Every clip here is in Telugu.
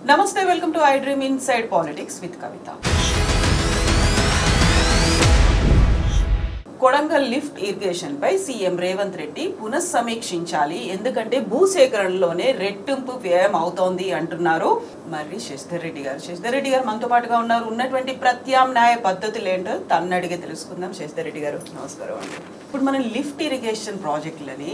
Namaste, welcome to I Dream Inside Politics with Kavita. Kodangal lift irrigation పై సీఎం రేవంత్ రెడ్డి పునఃసమీక్షించాలి ఎందుకంటే భూసేకరణలోనే రెట్టింపు వ్యయం అవుతోంది అంటున్నారు మరి శశిధర్ రెడ్డి గారు మనతో పాటుగా ఉన్నారు. ఉన్నటువంటి ప్రత్యామ్నాయ పద్ధతులు ఏంటో తన్ను అడిగే తెలుసుకుందాం. శశిధర్ రెడ్డి గారు నమస్కారం అండి. ఇప్పుడు మనం లిఫ్ట్ ఇరిగేషన్ ప్రాజెక్టులని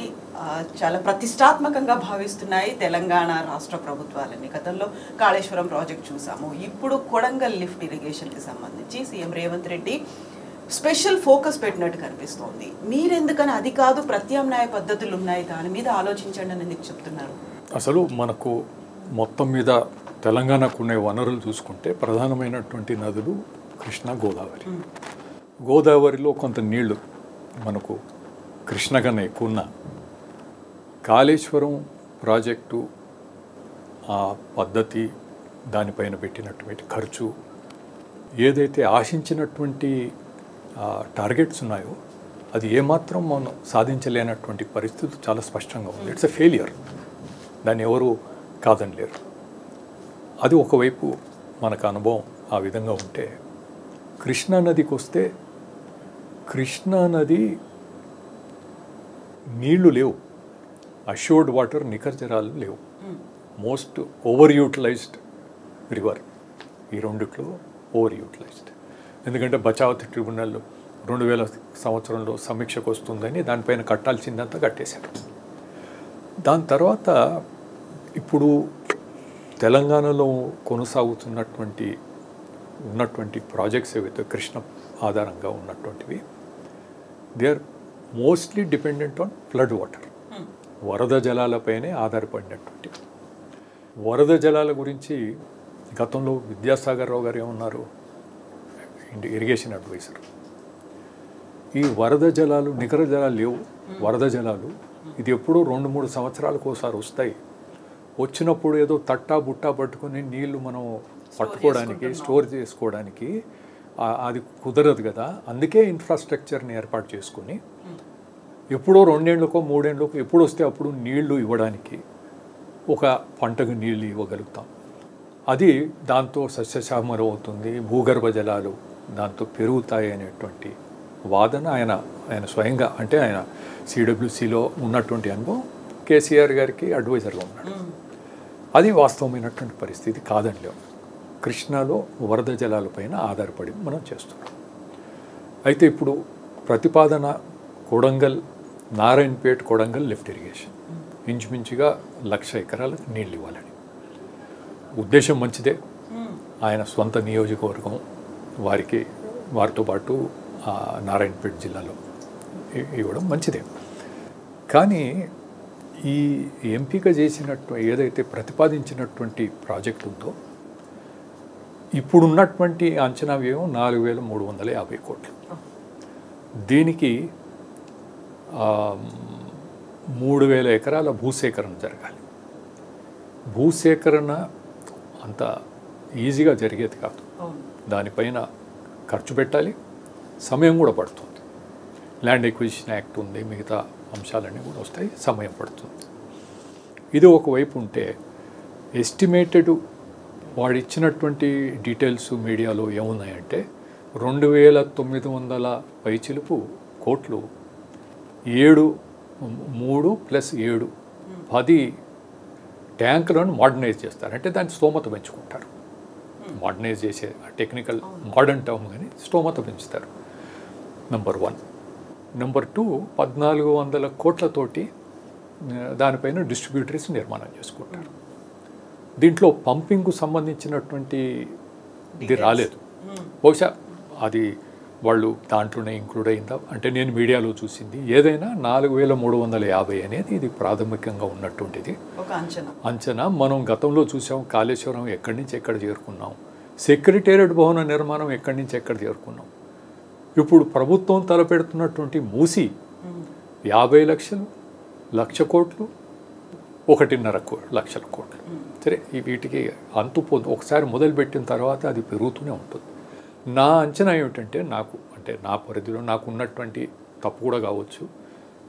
చాలా ప్రతిష్టాత్మకంగా భావిస్తున్నాయి తెలంగాణ రాష్ట్ర ప్రభుత్వాలని. గతంలో కాళేశ్వరం ప్రాజెక్ట్ చూసాము. ఇప్పుడు కొడంగల్ లిఫ్ట్ ఇరిగేషన్కి సంబంధించి CM Revanth Reddy special focus పెట్టినట్టు కనిపిస్తోంది. మీరెందుకని అది కాదు ప్రత్యామ్నాయ పద్ధతులు ఉన్నాయి దాని మీద ఆలోచించండి అని ఎందుకు చెప్తున్నారు? అసలు మనకు మొత్తం మీద తెలంగాణకు ఉన్న వనరులు చూసుకుంటే ప్రధానమైనటువంటి నదులు కృష్ణ, గోదావరి. గోదావరిలో కొంత నీళ్లు మనకు కృష్ణ కన్నా ఎక్కువ ఉన్న కాళేశ్వరం ప్రాజెక్టు ఆ పద్ధతి దానిపైన పెట్టినటువంటి ఖర్చు ఏదైతే ఆశించినటువంటి టార్గెట్స్ ఉన్నాయో అది ఏమాత్రం మనం సాధించలేనటువంటి పరిస్థితి చాలా స్పష్టంగా ఉంది. ఇట్స్ ఎ ఫెయిలియర్, దాన్ని ఎవరు కాదనలేరు. అది ఒకవైపు మనకు అనుభవం ఆ విధంగా ఉంటే, కృష్ణా నదికి వస్తే కృష్ణా నది నీళ్లు లేవు, అష్యూర్డ్ వాటర్ నికర్జరాలు లేవు. Most over utilized river. ఈ రెండిట్లో ఓవర్ యూటిలైజ్డ్. ఎందుకంటే బచావత్ ట్రిబ్యునల్ 2000 సంవత్సరంలో సమీక్షకు వస్తుందని దానిపైన కట్టాల్సిందంతా కట్టేశారు. దాని తర్వాత ఇప్పుడు తెలంగాణలో ఉన్నటువంటి ప్రాజెక్ట్స్ ఏవైతే కృష్ణ ఆధారంగా ఉన్నటువంటివి, they are mostly dependent on flood water, వరద జలాలపైనే ఆధారపడినటువంటివి. వరద జలాల గురించి గతంలో విద్యాసాగర్ రావు గారు ఏమన్నారు, ఇరిగేషన్ అడ్వైజర్, ఈ వరద జలాలు నికర జలాలు లేవు, వరద జలాలు ఇది ఎప్పుడో 2-3 సంవత్సరాలకు ఒకసారి వస్తాయి. వచ్చినప్పుడు ఏదో తట్టా బుట్టా పట్టుకొని నీళ్లు మనం పట్టుకోవడానికి స్టోర్ చేసుకోవడానికి అది కుదరదు కదా. అందుకే ఇన్ఫ్రాస్ట్రక్చర్ని ఏర్పాటు చేసుకొని ఎప్పుడో 2 ఏళ్లకో 3 ఏళ్లకో ఎప్పుడు వస్తే అప్పుడు నీళ్లు ఇవ్వడానికి ఒక పంటకు నీళ్లు ఇవ్వగలుగుతాం. అది దాంతో సస్యశ్యామలం అవుతుంది, భూగర్భ జలాలు దాంతో పెరుగుతాయి అనేటువంటి వాదన ఆయన స్వయంగా, అంటే ఆయన సిడబ్ల్యూసిలో ఉన్నటువంటి అనుభవం, కేసీఆర్ గారికి అడ్వైజర్గా ఉన్నాడు. అది వాస్తవమైనటువంటి పరిస్థితి కాదండి. కృష్ణాలో వరద జలాలపైన ఆధారపడి మనం చేస్తున్నాం. అయితే ఇప్పుడు ప్రతిపాదన కొడంగల్, నారాయణపేట కొడంగల్ లిఫ్ట్ ఇరిగేషన్ ఇంచుమించుగా 1,00,000 ఎకరాలకు నీళ్ళు ఇవ్వాలని ఉద్దేశం మంచిదే. ఆయన స్వంత నియోజకవర్గం వారితో పాటు నారాయణపేట జిల్లాలో ఇవ్వడం మంచిదే. కానీ ఈ ఎంపిక చేసినట్టు ఏదైతే ప్రతిపాదించినటువంటి ప్రాజెక్ట్ ఉందో, ఇప్పుడున్నటువంటి అంచనా వ్యయం 4,350 కోట్లు. దీనికి 3,000 ఎకరాల భూసేకరణ జరగాలి. భూసేకరణ అంత ఈజీగా జరిగేది కాదు. దానిపైన ఖర్చు పెట్టాలి, సమయం కూడా పడుతుంది. ల్యాండ్ ఎక్విజిషన్ యాక్ట్ ఉంది, మిగతా అంశాలన్నీ కూడా వస్తాయి, సమయం పడుతుంది. ఇది ఒకవైపు ఉంటే, ఎస్టిమేటెడ్ వాడు ఇచ్చినటువంటి డీటెయిల్స్ మీడియాలో ఏమున్నాయంటే 2,900 పైచిలుపు కోట్లు, 3 + 7 10 ట్యాంకులను మోడర్నైజ్ చేస్తారు. అంటే దాన్ని స్తోమత పెంచుకుంటారు. మోడర్నైజ్ చేసే టెక్నికల్ మోడర్న్ టర్మ్ కానీ స్తోమత పెంచుతారు. నెంబర్ 1. నెంబర్ 2, 1,400 కోట్లతోటి దానిపైన డిస్ట్రిబ్యూటరీస్ నిర్మాణం చేసుకుంటారు. దీంట్లో పంపింగ్కు సంబంధించినటువంటి ఇది రాలేదు. బహుశా అది వాళ్ళు దాంట్లోనే ఇంక్లూడ్ అయిందా అంటే, నేను మీడియాలో చూసింది ఏదైనా 4,350 అనేది ఇది ప్రాథమికంగా ఉన్నటువంటిది అంచనా. మనం గతంలో చూసాం కాళేశ్వరం ఎక్కడి నుంచి ఎక్కడ చేరుకున్నాం, సెక్రటేరియట్ భవన నిర్మాణం ఎక్కడి నుంచి ఎక్కడ చేరుకున్నాం. ఇప్పుడు ప్రభుత్వం తలపెడుతున్నటువంటి మూసి 50 లక్షలు, 1,00,000 కోట్లు, 1.5 లక్షల కోట్లు. సరే, వీటికి అంతు ఒకసారి మొదలుపెట్టిన తర్వాత అది పెరుగుతూనే ఉంటుంది. నా అంచనా ఏమిటంటే, నా పరిధిలో నాకు ఉన్నటువంటి తప్పు కూడా కావచ్చు,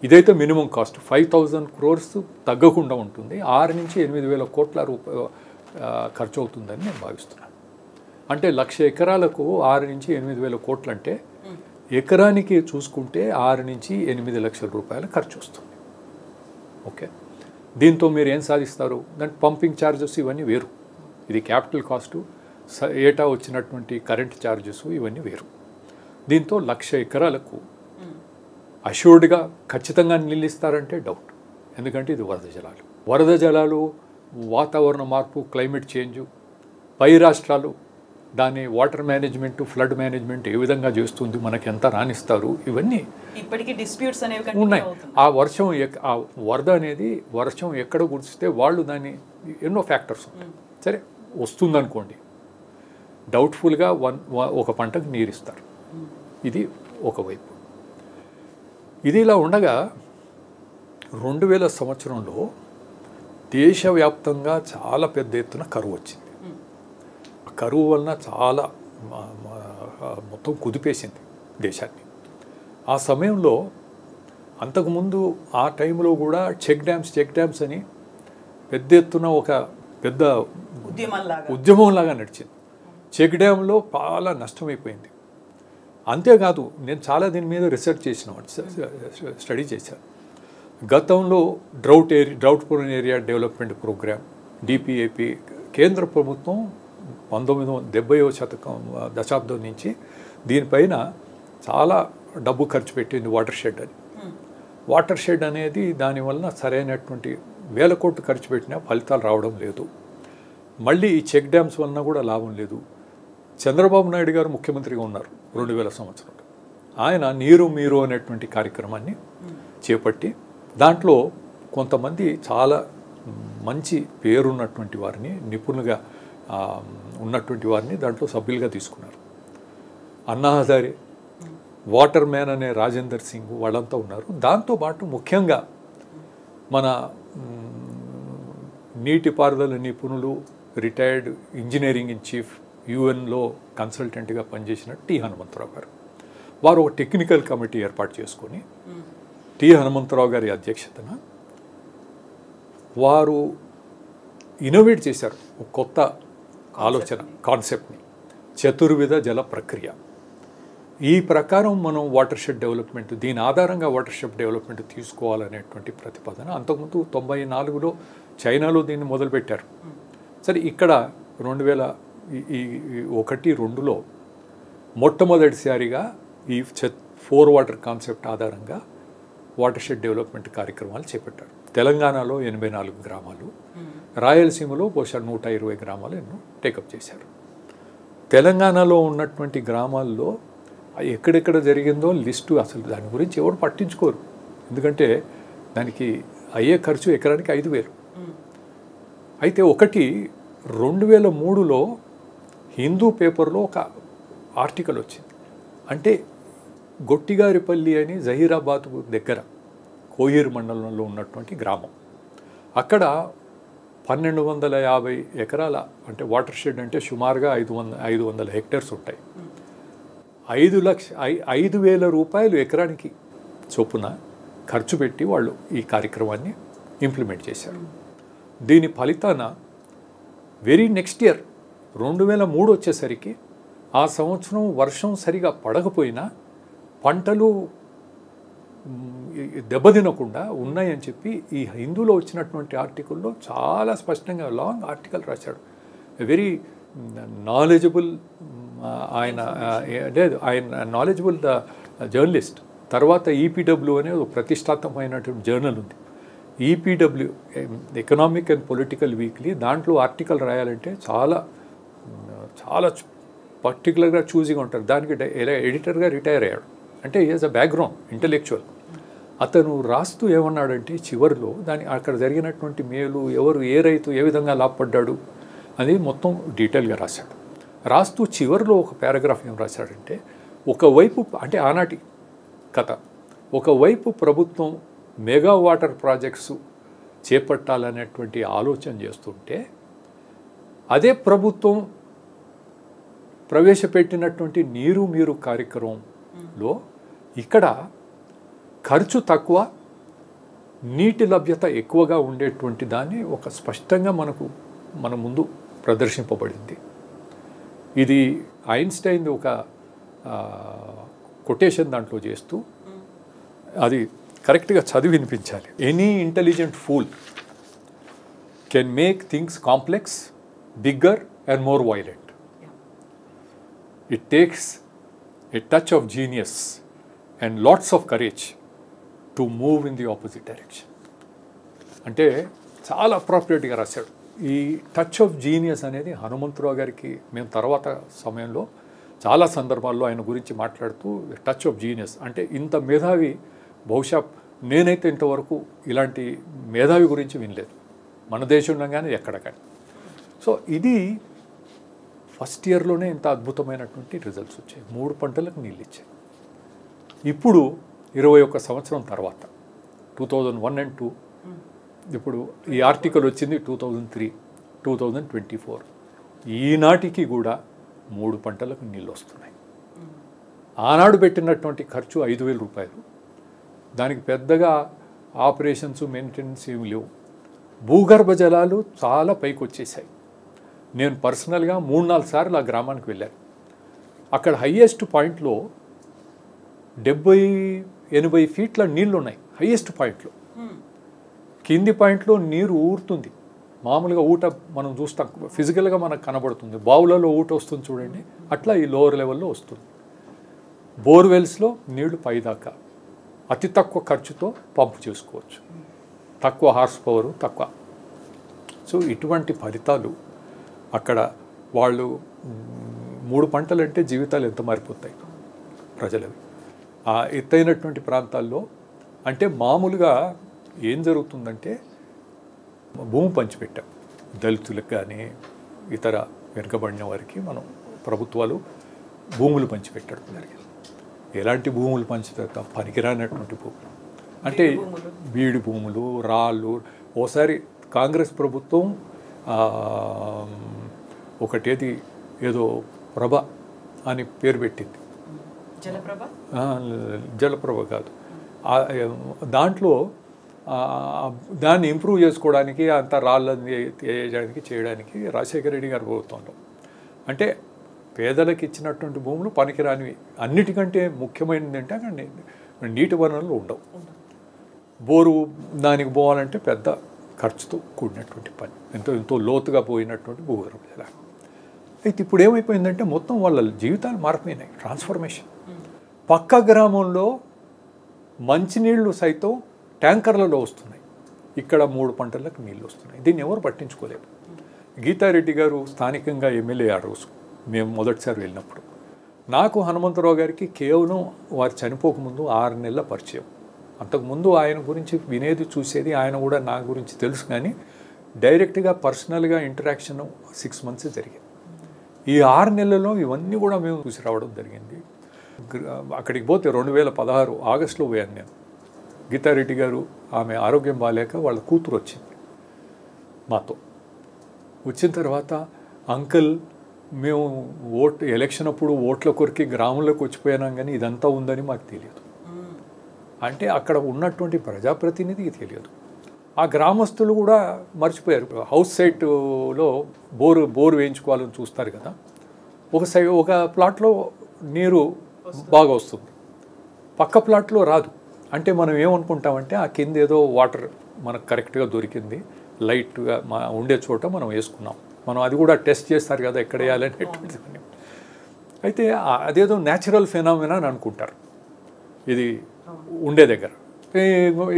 ఇదైతే మినిమం కాస్ట్ 5,000 crores తగ్గకుండా ఉంటుంది. 6 నుంచి 8,000 కోట్ల ఖర్చు అవుతుందని నేను భావిస్తున్నాను. అంటే 1,00,000 ఎకరాలకు 6 నుంచి 8 వేల కోట్లు అంటే ఎకరానికి చూసుకుంటే 6 నుంచి 8 లక్షల రూపాయల ఖర్చు వస్తుంది. ఓకే, దీంతో మీరు ఏం సాధిస్తారు? దాని పంపింగ్ ఛార్జెస్ ఇవన్నీ వేరు, ఇది క్యాపిటల్ కాస్టు, ఏటా వచ్చినటువంటి కరెంట్ ఛార్జెస్ ఇవన్నీ వేరు. దీంతో 1,00,000 ఎకరాలకు అష్యూర్డ్గా ఖచ్చితంగా నిలిస్తారంటే డౌట్. ఎందుకంటే ఇది వరద జలాలు, వాతావరణ మార్పు, క్లైమేట్ చేంజ్, పై రాష్ట్రాలు దాని వాటర్ మేనేజ్మెంట్, ఫ్లడ్ మేనేజ్మెంట్ ఏ విధంగా చేస్తుంది, మనకి ఎంత రాణిస్తారు, ఇవన్నీ ఇప్పటికీ డిస్ప్యూట్స్ అనేవి ఉన్నాయి. ఆ వరద అనేది వర్షం ఎక్కడ కురిస్తే వాళ్ళు దాన్ని ఎన్నో ఫ్యాక్టర్స్ ఉంటాయి. సరే వస్తుందనుకోండి, డౌట్ఫుల్గా ఒక పంటకు నీరిస్తారు. ఇది ఒకవైపు. ఇది ఇలా ఉండగా 2000 సంవత్సరంలో దేశవ్యాప్తంగా చాలా పెద్ద ఎత్తున కరువు వచ్చింది. కరువు వలన చాలా మొత్తం కుదిపేసింది దేశాన్ని. ఆ సమయంలో అంతకుముందు ఆ టైంలో కూడా చెక్ డ్యామ్స్ అని పెద్ద ఎత్తున ఒక పెద్ద ఉద్యమంలాగా నడిచింది. చెక్ డ్యాంలో చాలా నష్టమైపోయింది. అంతేకాదు, నేను చాలా దీని మీద రీసెర్చ్ స్టడీ చేశాను. గతంలో drought prone area development programme DPAP కేంద్ర ప్రభుత్వం 1970వ దశాబ్దం నుంచి దీనిపైన చాలా డబ్బు ఖర్చు పెట్టింది. వాటర్ షెడ్ అనేది దానివల్ల సరైనటువంటి 1000 కోట్లు ఖర్చు పెట్టినా ఫలితాలు రావడం లేదు. మళ్ళీ ఈ చెక్ డ్యామ్స్ వలన కూడా లాభం లేదు. చంద్రబాబు నాయుడు గారు ముఖ్యమంత్రిగా ఉన్నారు 2000 సంవత్సరంలో. ఆయన నీరు మీరు అనేటువంటి కార్యక్రమాన్ని చేపట్టి దాంట్లో కొంతమంది చాలా మంచి పేరున్నటువంటి వారిని, నిపుణులుగా ఉన్నటువంటి వారిని దాంట్లో సభ్యులుగా తీసుకున్నారు. అన్నా హజారే, వాటర్ మ్యాన్ అనే రాజేందర్ సింగ్ వాళ్ళంతా ఉన్నారు. దాంతోపాటు ముఖ్యంగా మన నీటిపారుదల నిపుణులు, రిటైర్డ్ ఇంజనీరింగ్ ఇన్ చీఫ్, యుఎన్లో కన్సల్టెంట్గా పనిచేసిన టి హనుమంతరావు గారు, వారు ఒక టెక్నికల్ కమిటీ ఏర్పాటు చేసుకొని టి హనుమంతరావు గారి అధ్యక్షతన వారు ఇన్నోవేట్ చేశారు ఒక కొత్త ఆలోచన, కాన్సెప్ట్ని, చతుర్విధ జల ప్రక్రియ. ఈ ప్రకారం మనం వాటర్ షెడ్ డెవలప్మెంట్, దీని ఆధారంగా వాటర్ షెడ్ డెవలప్మెంట్ తీసుకోవాలనేటువంటి ప్రతిపాదన అంతకుముందు 94లో చైనాలో దీన్ని మొదలుపెట్టారు. సరే, ఇక్కడ 2001-2లో మొట్టమొదటిసారిగా ఈ 4 వాటర్ కాన్సెప్ట్ ఆధారంగా వాటర్ షెడ్ డెవలప్మెంట్ కార్యక్రమాలు చేపట్టారు. తెలంగాణలో 84 గ్రామాలు, రాయలసీమలో బహుశా 120 గ్రామాలు ఎన్నో టేకప్ చేశారు. తెలంగాణలో ఉన్నటువంటి గ్రామాల్లో ఎక్కడెక్కడ జరిగిందో లిస్టు అసలు దాని గురించి ఎవరు పట్టించుకోరు. ఎందుకంటే దానికి అయ్యే ఖర్చు ఎకరానికి 5,000. అయితే 2003లో హిందూ పేపర్లో ఒక ఆర్టికల్ వచ్చింది. అంటే గొట్టిగారిపల్లి అని జహీరాబాద్ దగ్గర కోయిర్ మండలంలో ఉన్నటువంటి గ్రామం. అక్కడ 1250 ఎకరాల, అంటే వాటర్ షెడ్ అంటే సుమారుగా 500 హెక్టర్స్ ఉంటాయి. 5,000 రూపాయలు ఎకరానికి చొప్పున ఖర్చు పెట్టి వాళ్ళు ఈ కార్యక్రమాన్ని ఇంప్లిమెంట్ చేశారు. దీని ఫలితాన వెరీ నెక్స్ట్ ఇయర్ 2003 వచ్చేసరికి ఆ సంవత్సరం వర్షం సరిగా పడకపోయినా పంటలు దెబ్బతినకుండా ఉన్నాయని చెప్పి ఈ హిందూలో వచ్చినటువంటి ఆర్టికల్లో చాలా స్పష్టంగా లాంగ్ ఆర్టికల్ రాశాడు. వెరీ నాలెడ్జబుల్ ఆయన నాలెడ్జబుల్ జర్నలిస్ట్. తర్వాత ఈపీడబ్ల్యూ అనే ఒక ప్రతిష్టాత్మకమైనటువంటి జర్నల్ ఉంది, EPW economic and political weekly. దాంట్లో ఆర్టికల్ రాయాలంటే చాలా చాలా పర్టికులర్గా చూజిగా ఉంటారు. దానికి ఎడిటర్గా రిటైర్ అయ్యాడు. అంటే ఈజ్ అ బ్యాక్గ్రౌండ్ ఇంటలెక్చువల్. అతను రాస్తూ ఏమన్నాడంటే చివరిలో అక్కడ జరిగినటువంటి మేలు, ఎవరు ఏ రైతు ఏ విధంగా లాభపడ్డాడు అది మొత్తం డీటెయిల్గా రాశాడు. రాస్తూ చివరిలో ఒక పారాగ్రాఫ్ ఏం రాశాడంటే, ఒకవైపు అంటే ఆనాటి కథ, ఒకవైపు ప్రభుత్వం మెగా వాటర్ ప్రాజెక్ట్స్ చేపట్టాలనేటువంటి ఆలోచన చేస్తుంటే అదే ప్రభుత్వం ప్రవేశపెట్టినటువంటి నీరు మీరు కార్యక్రమంలో ఇక్కడ ఖర్చు తక్కువ, నీటి లభ్యత ఎక్కువగా ఉండేటువంటి దాన్ని ఒక స్పష్టంగా మన ముందు ప్రదర్శింపబడింది. ఇది ఐన్స్టైన్ ఒక కొటేషన్ దాంట్లో చేస్తూ అది కరెక్ట్గా చదివి వినిపించాలి. Any intelligent fool can make things complex, bigger and more violent. It takes a touch of genius and lots of courage to move in the opposite direction. అంటే చాలా అప్రాప్రియేట్గా రాశాడు. ఈ టచ్ ఆఫ్ జీనియస్ అనేది హనుమంతరావు గారికి మేము తర్వాత సమయంలో చాలా సందర్భాల్లో ఆయన గురించి మాట్లాడుతూ టచ్ ఆఫ్ జీనియస్ అంటే ఇంత మేధావి బహుశా నేనైతే ఇంతవరకు ఇలాంటి మేధావి గురించి వినలేదు మన దేశంలో కానీ ఎక్కడ కానీ. సో ఇది ఫస్ట్ ఇయర్లోనే ఇంత అద్భుతమైనటువంటి రిజల్ట్స్ వచ్చాయి. 3 పంటలకు నీళ్ళు ఇచ్చాయి. ఇప్పుడు 21 సంవత్సరం తర్వాత 2001 and 2002, ఇప్పుడు ఈ ఆర్టికల్ వచ్చింది 2003, 2024, ఈనాటికి కూడా 3 పంటలకు నీళ్ళు వస్తున్నాయి. ఆనాడు పెట్టినటువంటి ఖర్చు 5,000 రూపాయలు. దానికి పెద్దగా ఆపరేషన్స్ మెయింటెనెన్స్ ఏమి లేవు. భూగర్భ జలాలు చాలా పైకి వచ్చేసాయి. నేను పర్సనల్గా 3-4 సార్లు ఆ గ్రామానికి వెళ్ళాను. అక్కడ హయ్యెస్ట్ పాయింట్లో 70-80 ఫీట్ల నీళ్ళు ఉన్నాయి. హయ్యెస్ట్ పాయింట్లో కింది పాయింట్లో నీరు ఊరుతుంది. మామూలుగా ఊట మనం చూస్తాం, ఫిజికల్గా మనకు కనబడుతుంది. బావులలో ఊట వస్తుంది చూడండి, అట్లా ఈ లోవర్ లెవెల్లో వస్తుంది. బోర్వెల్స్లో నీళ్లు పైదాకా అతి తక్కువ ఖర్చుతో పంపు చేసుకోవచ్చు. తక్కువ హార్స్ పవరు తక్కువ. సో ఇటువంటి ఫలితాలు అక్కడ వాళ్ళు 3 పంటలంటే జీవితాలు ఎంత మారిపోతాయి ప్రజలవి. ఆ ఎత్తైనటువంటి ప్రాంతాల్లో అంటే మామూలుగా ఏం జరుగుతుందంటే భూమి పంచిపెట్టాం దళితులకు కానీ ఇతర వెనుకబడిన వారికి మనం ప్రభుత్వాలు భూములు పంచిపెట్టడం జరిగింది. ఎలాంటి భూములు పంచుతాం? పనికిరానటువంటి భూములు అంటే బీడు భూములు, రాళ్ళు. ఓసారి కాంగ్రెస్ ప్రభుత్వం ఒకటేది ఏదో ప్రభ అని పేరు పెట్టింది. జలప్రభ కాదు, దాంట్లో దాన్ని ఇంప్రూవ్ చేసుకోవడానికి అంత రాళ్ళని చేయడానికి రాజశేఖర రెడ్డి గారి ప్రభుత్వంలో అంటే పేదలకు ఇచ్చినటువంటి భూములు పనికిరానివి. అన్నిటికంటే ముఖ్యమైనది అంటే అక్కడ నీటి వనరులు ఉండవు. బోరు దానికి పోవాలంటే పెద్ద ఖర్చుతో కూడినటువంటి పని, ఎంతో లోతుగా పోయినటువంటి భూగర్భ జలాలు. అయితే ఇప్పుడు ఏమైపోయిందంటే మొత్తం వాళ్ళ జీవితాలు మారిపోయినాయి. ట్రాన్స్ఫర్మేషన్. పక్క గ్రామంలో మంచినీళ్ళు సైతం ట్యాంకర్లలో వస్తున్నాయి. ఇక్కడ 3 పంటలకు నీళ్ళు వస్తున్నాయి. దీన్ని ఎవరు పట్టించుకోలేదు. గీతారెడ్డి గారు స్థానికంగా ఎమ్మెల్యే ఆ రోజు మేము మొదటిసారి వెళ్ళినప్పుడు నాకు హనుమంతరావు గారికి కేవలం వారు చనిపోకముందు 6 నెలల పరిచయం. అంతకుముందు ఆయన గురించి వినేది చూసేది, ఆయన కూడా నా గురించి తెలుసు, కానీ డైరెక్ట్గా పర్సనల్గా ఇంటరాక్షన్ 6 months జరిగింది. ఈ 6 నెలల్లో ఇవన్నీ కూడా మేము చూసి రావడం జరిగింది. అక్కడికి పోతే 2016 ఆగస్టులో పోయాను నేను. గీతారెడ్డి గారు ఆమె ఆరోగ్యం బాగాలేక వాళ్ళ కూతురు వచ్చింది మాతో. వచ్చిన తర్వాత అంకుల్ మేము ఎలక్షన్ అప్పుడు ఓట్ల కొరికి గ్రామంలోకి వచ్చిపోయినాం, కానీ ఇదంతా ఉందని మాకు తెలియదు. అంటే అక్కడ ఉన్నటువంటి ప్రజాప్రతినిధికి తెలియదు. ఆ గ్రామస్తులు కూడా మర్చిపోయారు. హౌస్ సైట్లో బోరు వేయించుకోవాలని చూస్తారు కదా, ఒక ప్లాట్లో నీరు బాగా వస్తుంది, పక్క ప్లాట్లో రాదు. అంటే మనం ఏమనుకుంటామంటే ఆ కింద ఏదో వాటర్ మనకు కరెక్ట్గా దొరికింది, లైట్గా ఉండే చోట మనం వేసుకున్నాం. మనం అది కూడా టెస్ట్ చేస్తారు కదా ఎక్కడ వేయాలనేటువంటిది. అయితే అదేదో న్యాచురల్ ఫెనామినా అని అనుకుంటారు ఇది ఉండే దగ్గర.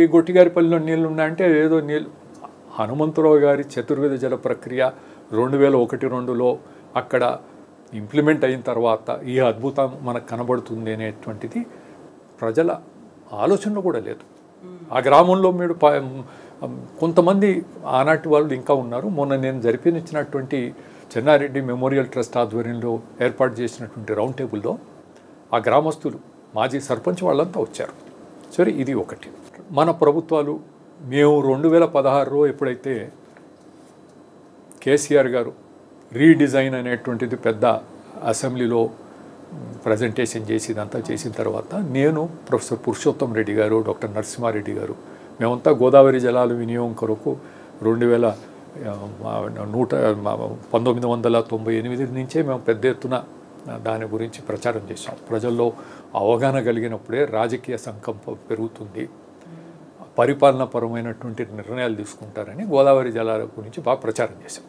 ఈ గొట్టిగారిపల్లిలో నీళ్ళు ఉన్నాయంటే ఏదో నీళ్ళు. హనుమంతరావు గారి చతుర్వేద జల ప్రక్రియ 2001-2లో అక్కడ ఇంప్లిమెంట్ అయిన తర్వాత ఈ అద్భుతం మనకు కనబడుతుంది అనేటువంటిది ప్రజల ఆలోచనలో కూడా లేదు. ఆ గ్రామంలో మీరు కొంతమంది ఆనాటి వాళ్ళు ఇంకా ఉన్నారు. మొన్న నేను జరిపించినటువంటి చెన్నారెడ్డి మెమోరియల్ ట్రస్ట్ ఆధ్వర్యంలో ఏర్పాటు చేసినటువంటి రౌండ్ టేబుల్లో ఆ గ్రామస్తులు, మాజీ సర్పంచ్ వాళ్ళంతా వచ్చారు. సరే, ఇది ఒకటి. మన ప్రభుత్వాలు మేము 2016లో ఎప్పుడైతే కేసీఆర్ గారు రీడిజైన్ అనేటువంటిది పెద్ద అసెంబ్లీలో ప్రజెంటేషన్ చేసి ఇదంతా చేసిన తర్వాత నేను, ప్రొఫెసర్ పురుషోత్తం రెడ్డి గారు, డాక్టర్ నరసింహారెడ్డి గారు, మేమంతా గోదావరి జలాల వినియోగం కొరకు 1998 నుంచే మేము పెద్ద ఎత్తున దాని గురించి ప్రచారం చేశాం. ప్రజల్లో అవగాహన కలిగినప్పుడే రాజకీయ సంకల్పం పెరుగుతుంది, పరిపాలనాపరమైనటువంటి నిర్ణయాలు తీసుకుంటారని గోదావరి జలాల గురించి బాగా ప్రచారం చేశాం.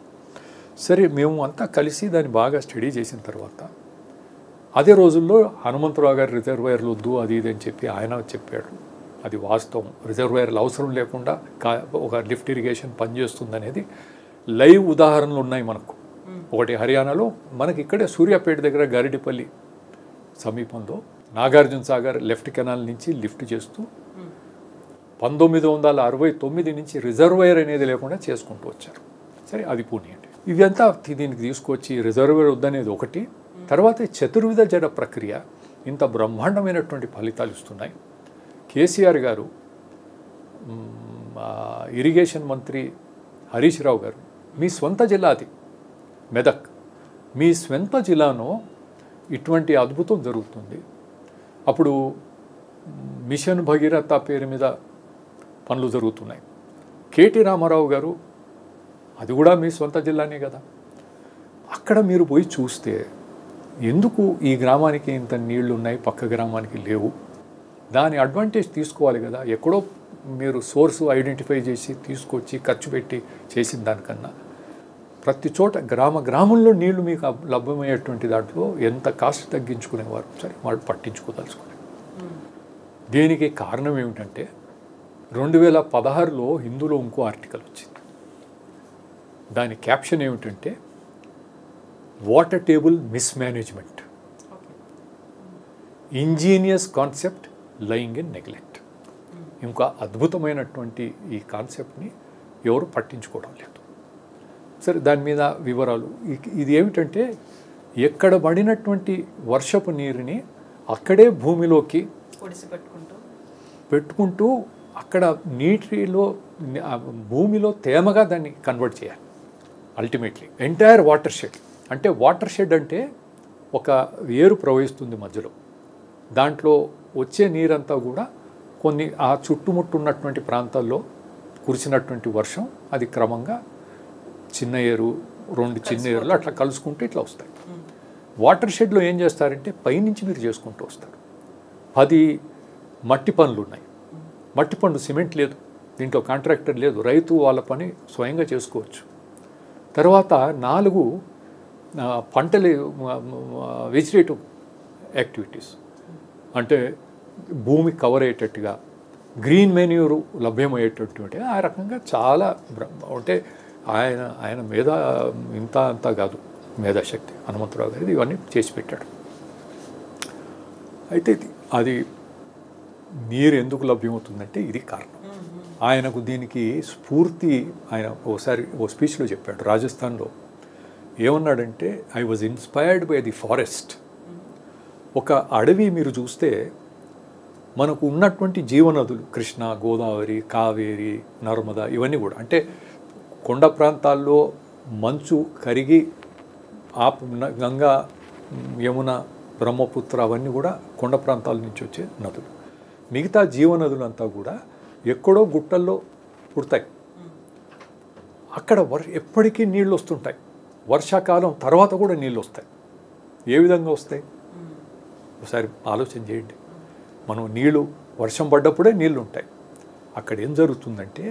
సరే, మేము అంతా కలిసి దాన్ని బాగా స్టడీ చేసిన తర్వాత అదే రోజుల్లో హనుమంతరావు గారు రిజర్వాయర్లు వద్దు అది ఇది అని చెప్పి ఆయన చెప్పాడు. అది వాస్తవం. రిజర్వాయర్లు అవసరం లేకుండా ఒక లిఫ్ట్ ఇరిగేషన్ పనిచేస్తుందనేది లైవ్ ఉదాహరణలు ఉన్నాయి మనకు. ఒకటి హర్యానాలో, మనకి ఇక్కడే సూర్యాపేట దగ్గర గరిడిపల్లి సమీపంలో నాగార్జున సాగర్ లెఫ్ట్ కెనాల్ నుంచి లిఫ్ట్ చేస్తూ 1969 నుంచి రిజర్వాయర్ అనేది లేకుండా చేసుకుంటూ వచ్చారు. సరే, అది పూర్ణియండి. ఇదంతా దీనికి తీసుకొచ్చి రిజర్వాయర్ వద్దనేది ఒకటి. తర్వాత చతుర్విధ జడ ప్రక్రియ ఇంత బ్రహ్మాండమైనటువంటి ఫలితాలు ఇస్తున్నాయి. కేసీఆర్ గారు, ఇరిగేషన్ మంత్రి హరీష్ రావు గారు, మీ స్వంత జిల్లా అది మెదక్, మీ స్వంత జిల్లాలో ఇటువంటి అద్భుతం జరుగుతుంది. అప్పుడు మిషన్ భగీరథ పేరు మీద పనులు జరుగుతున్నాయి. కేటీ రామారావు గారు, అది కూడా మీ సొంత జిల్లానే కదా. అక్కడ మీరు పోయి చూస్తే ఎందుకు ఈ గ్రామానికి ఇంత నీళ్లు ఉన్నాయి, పక్క గ్రామానికి లేవు, దాని అడ్వాంటేజ్ తీసుకోవాలి కదా. ఎక్కడో మీరు సోర్సు ఐడెంటిఫై చేసి తీసుకొచ్చి ఖర్చు పెట్టి చేసిన దానికన్నా ప్రతి చోట గ్రామంలో నీళ్లు మీకు లభ్యమయ్యేటువంటి దాంట్లో ఎంత కాస్ట్ తగ్గించుకునేవారు. సరే, వాళ్ళు పట్టించుకోదలుచుకునే. దీనికి కారణం ఏమిటంటే 2016లో హిందూలో ఇంకో ఆర్టికల్ వచ్చింది. దాని క్యాప్షన్ ఏమిటంటే water table mismanagement, ingenious concept lying in neglect. ఇంకా అద్భుతమైనటువంటి ఈ కాన్సెప్ట్ని ఎవరు పట్టించుకోవడం లేదు. సరే, దాని మీద వివరాలు. ఇది ఏమిటంటే ఎక్కడ పడినటువంటి వర్షపు నీరుని అక్కడే భూమిలోకి పెట్టుకుంటూ అక్కడ నీటిలో భూమిలో తేమగా దాన్ని కన్వర్ట్ చేయాలి. Ultimately entire water shed. అంటే వాటర్ షెడ్ అంటే ఒక ఏరు ప్రవహిస్తుంది మధ్యలో, దాంట్లో వచ్చే నీరంతా కూడా కొన్ని ఆ చుట్టుముట్టున్నటువంటి ప్రాంతాల్లో కురిసినటువంటి వర్షం అది క్రమంగా చిన్న ఏరు, 2 చిన్న ఏరులు అట్లా కలుసుకుంటూ ఇట్లా వస్తాయి. వాటర్ షెడ్లో ఏం చేస్తారంటే పైనుంచి మీరు చేసుకుంటూ వస్తారు. 10 మట్టి పనులు ఉన్నాయి. మట్టి పనులు, సిమెంట్ లేదు దీంట్లో, కాంట్రాక్టర్ లేదు, రైతు వాళ్ళ పని స్వయంగా చేసుకోవచ్చు. తర్వాత 4 పంటలు, వెజిటేటివ్ యాక్టివిటీస్, అంటే భూమి కవర్ అయ్యేటట్టుగా గ్రీన్ మెన్యూరు లభ్యమయ్యేటటువంటి ఆ రకంగా చాలా అంటే ఆయన మీద ఇంత అంతా కాదు మేధాశక్తి హనుమంతరావు గారిది, ఇవన్నీ చేసి పెట్టాడు. అయితే అది నీరు ఎందుకు లభ్యమవుతుందంటే ఇది కారణం. ఆయనకు దీనికి స్ఫూర్తి ఆయన ఓసారి ఓ స్పీచ్లో చెప్పాడు రాజస్థాన్లో. ఏమన్నాడంటే, I was inspired by the forest. ఒక అడవి మీరు చూస్తే మనకు ఉన్నటువంటి జీవనదులు కృష్ణ, గోదావరి, కావేరి, నర్మదా, ఇవన్నీ కూడా అంటే కొండ ప్రాంతాల్లో మంచు కరిగి గంగా, యమున, బ్రహ్మపుత్ర అవన్నీ కూడా కొండ ప్రాంతాల నుంచి వచ్చే నదులు. మిగతా జీవనదులంతా కూడా ఎక్కడో గుట్టల్లో పుడతాయి. అక్కడ ఎప్పటికీ నీళ్ళు వస్తుంటాయి. వర్షాకాలం తర్వాత కూడా నీళ్ళు వస్తాయి. ఏ విధంగా వస్తాయి ఒకసారి ఆలోచన చేయండి. మనం నీళ్ళు వర్షం పడ్డప్పుడే నీళ్ళు ఉంటాయి. అక్కడ ఏం జరుగుతుందంటే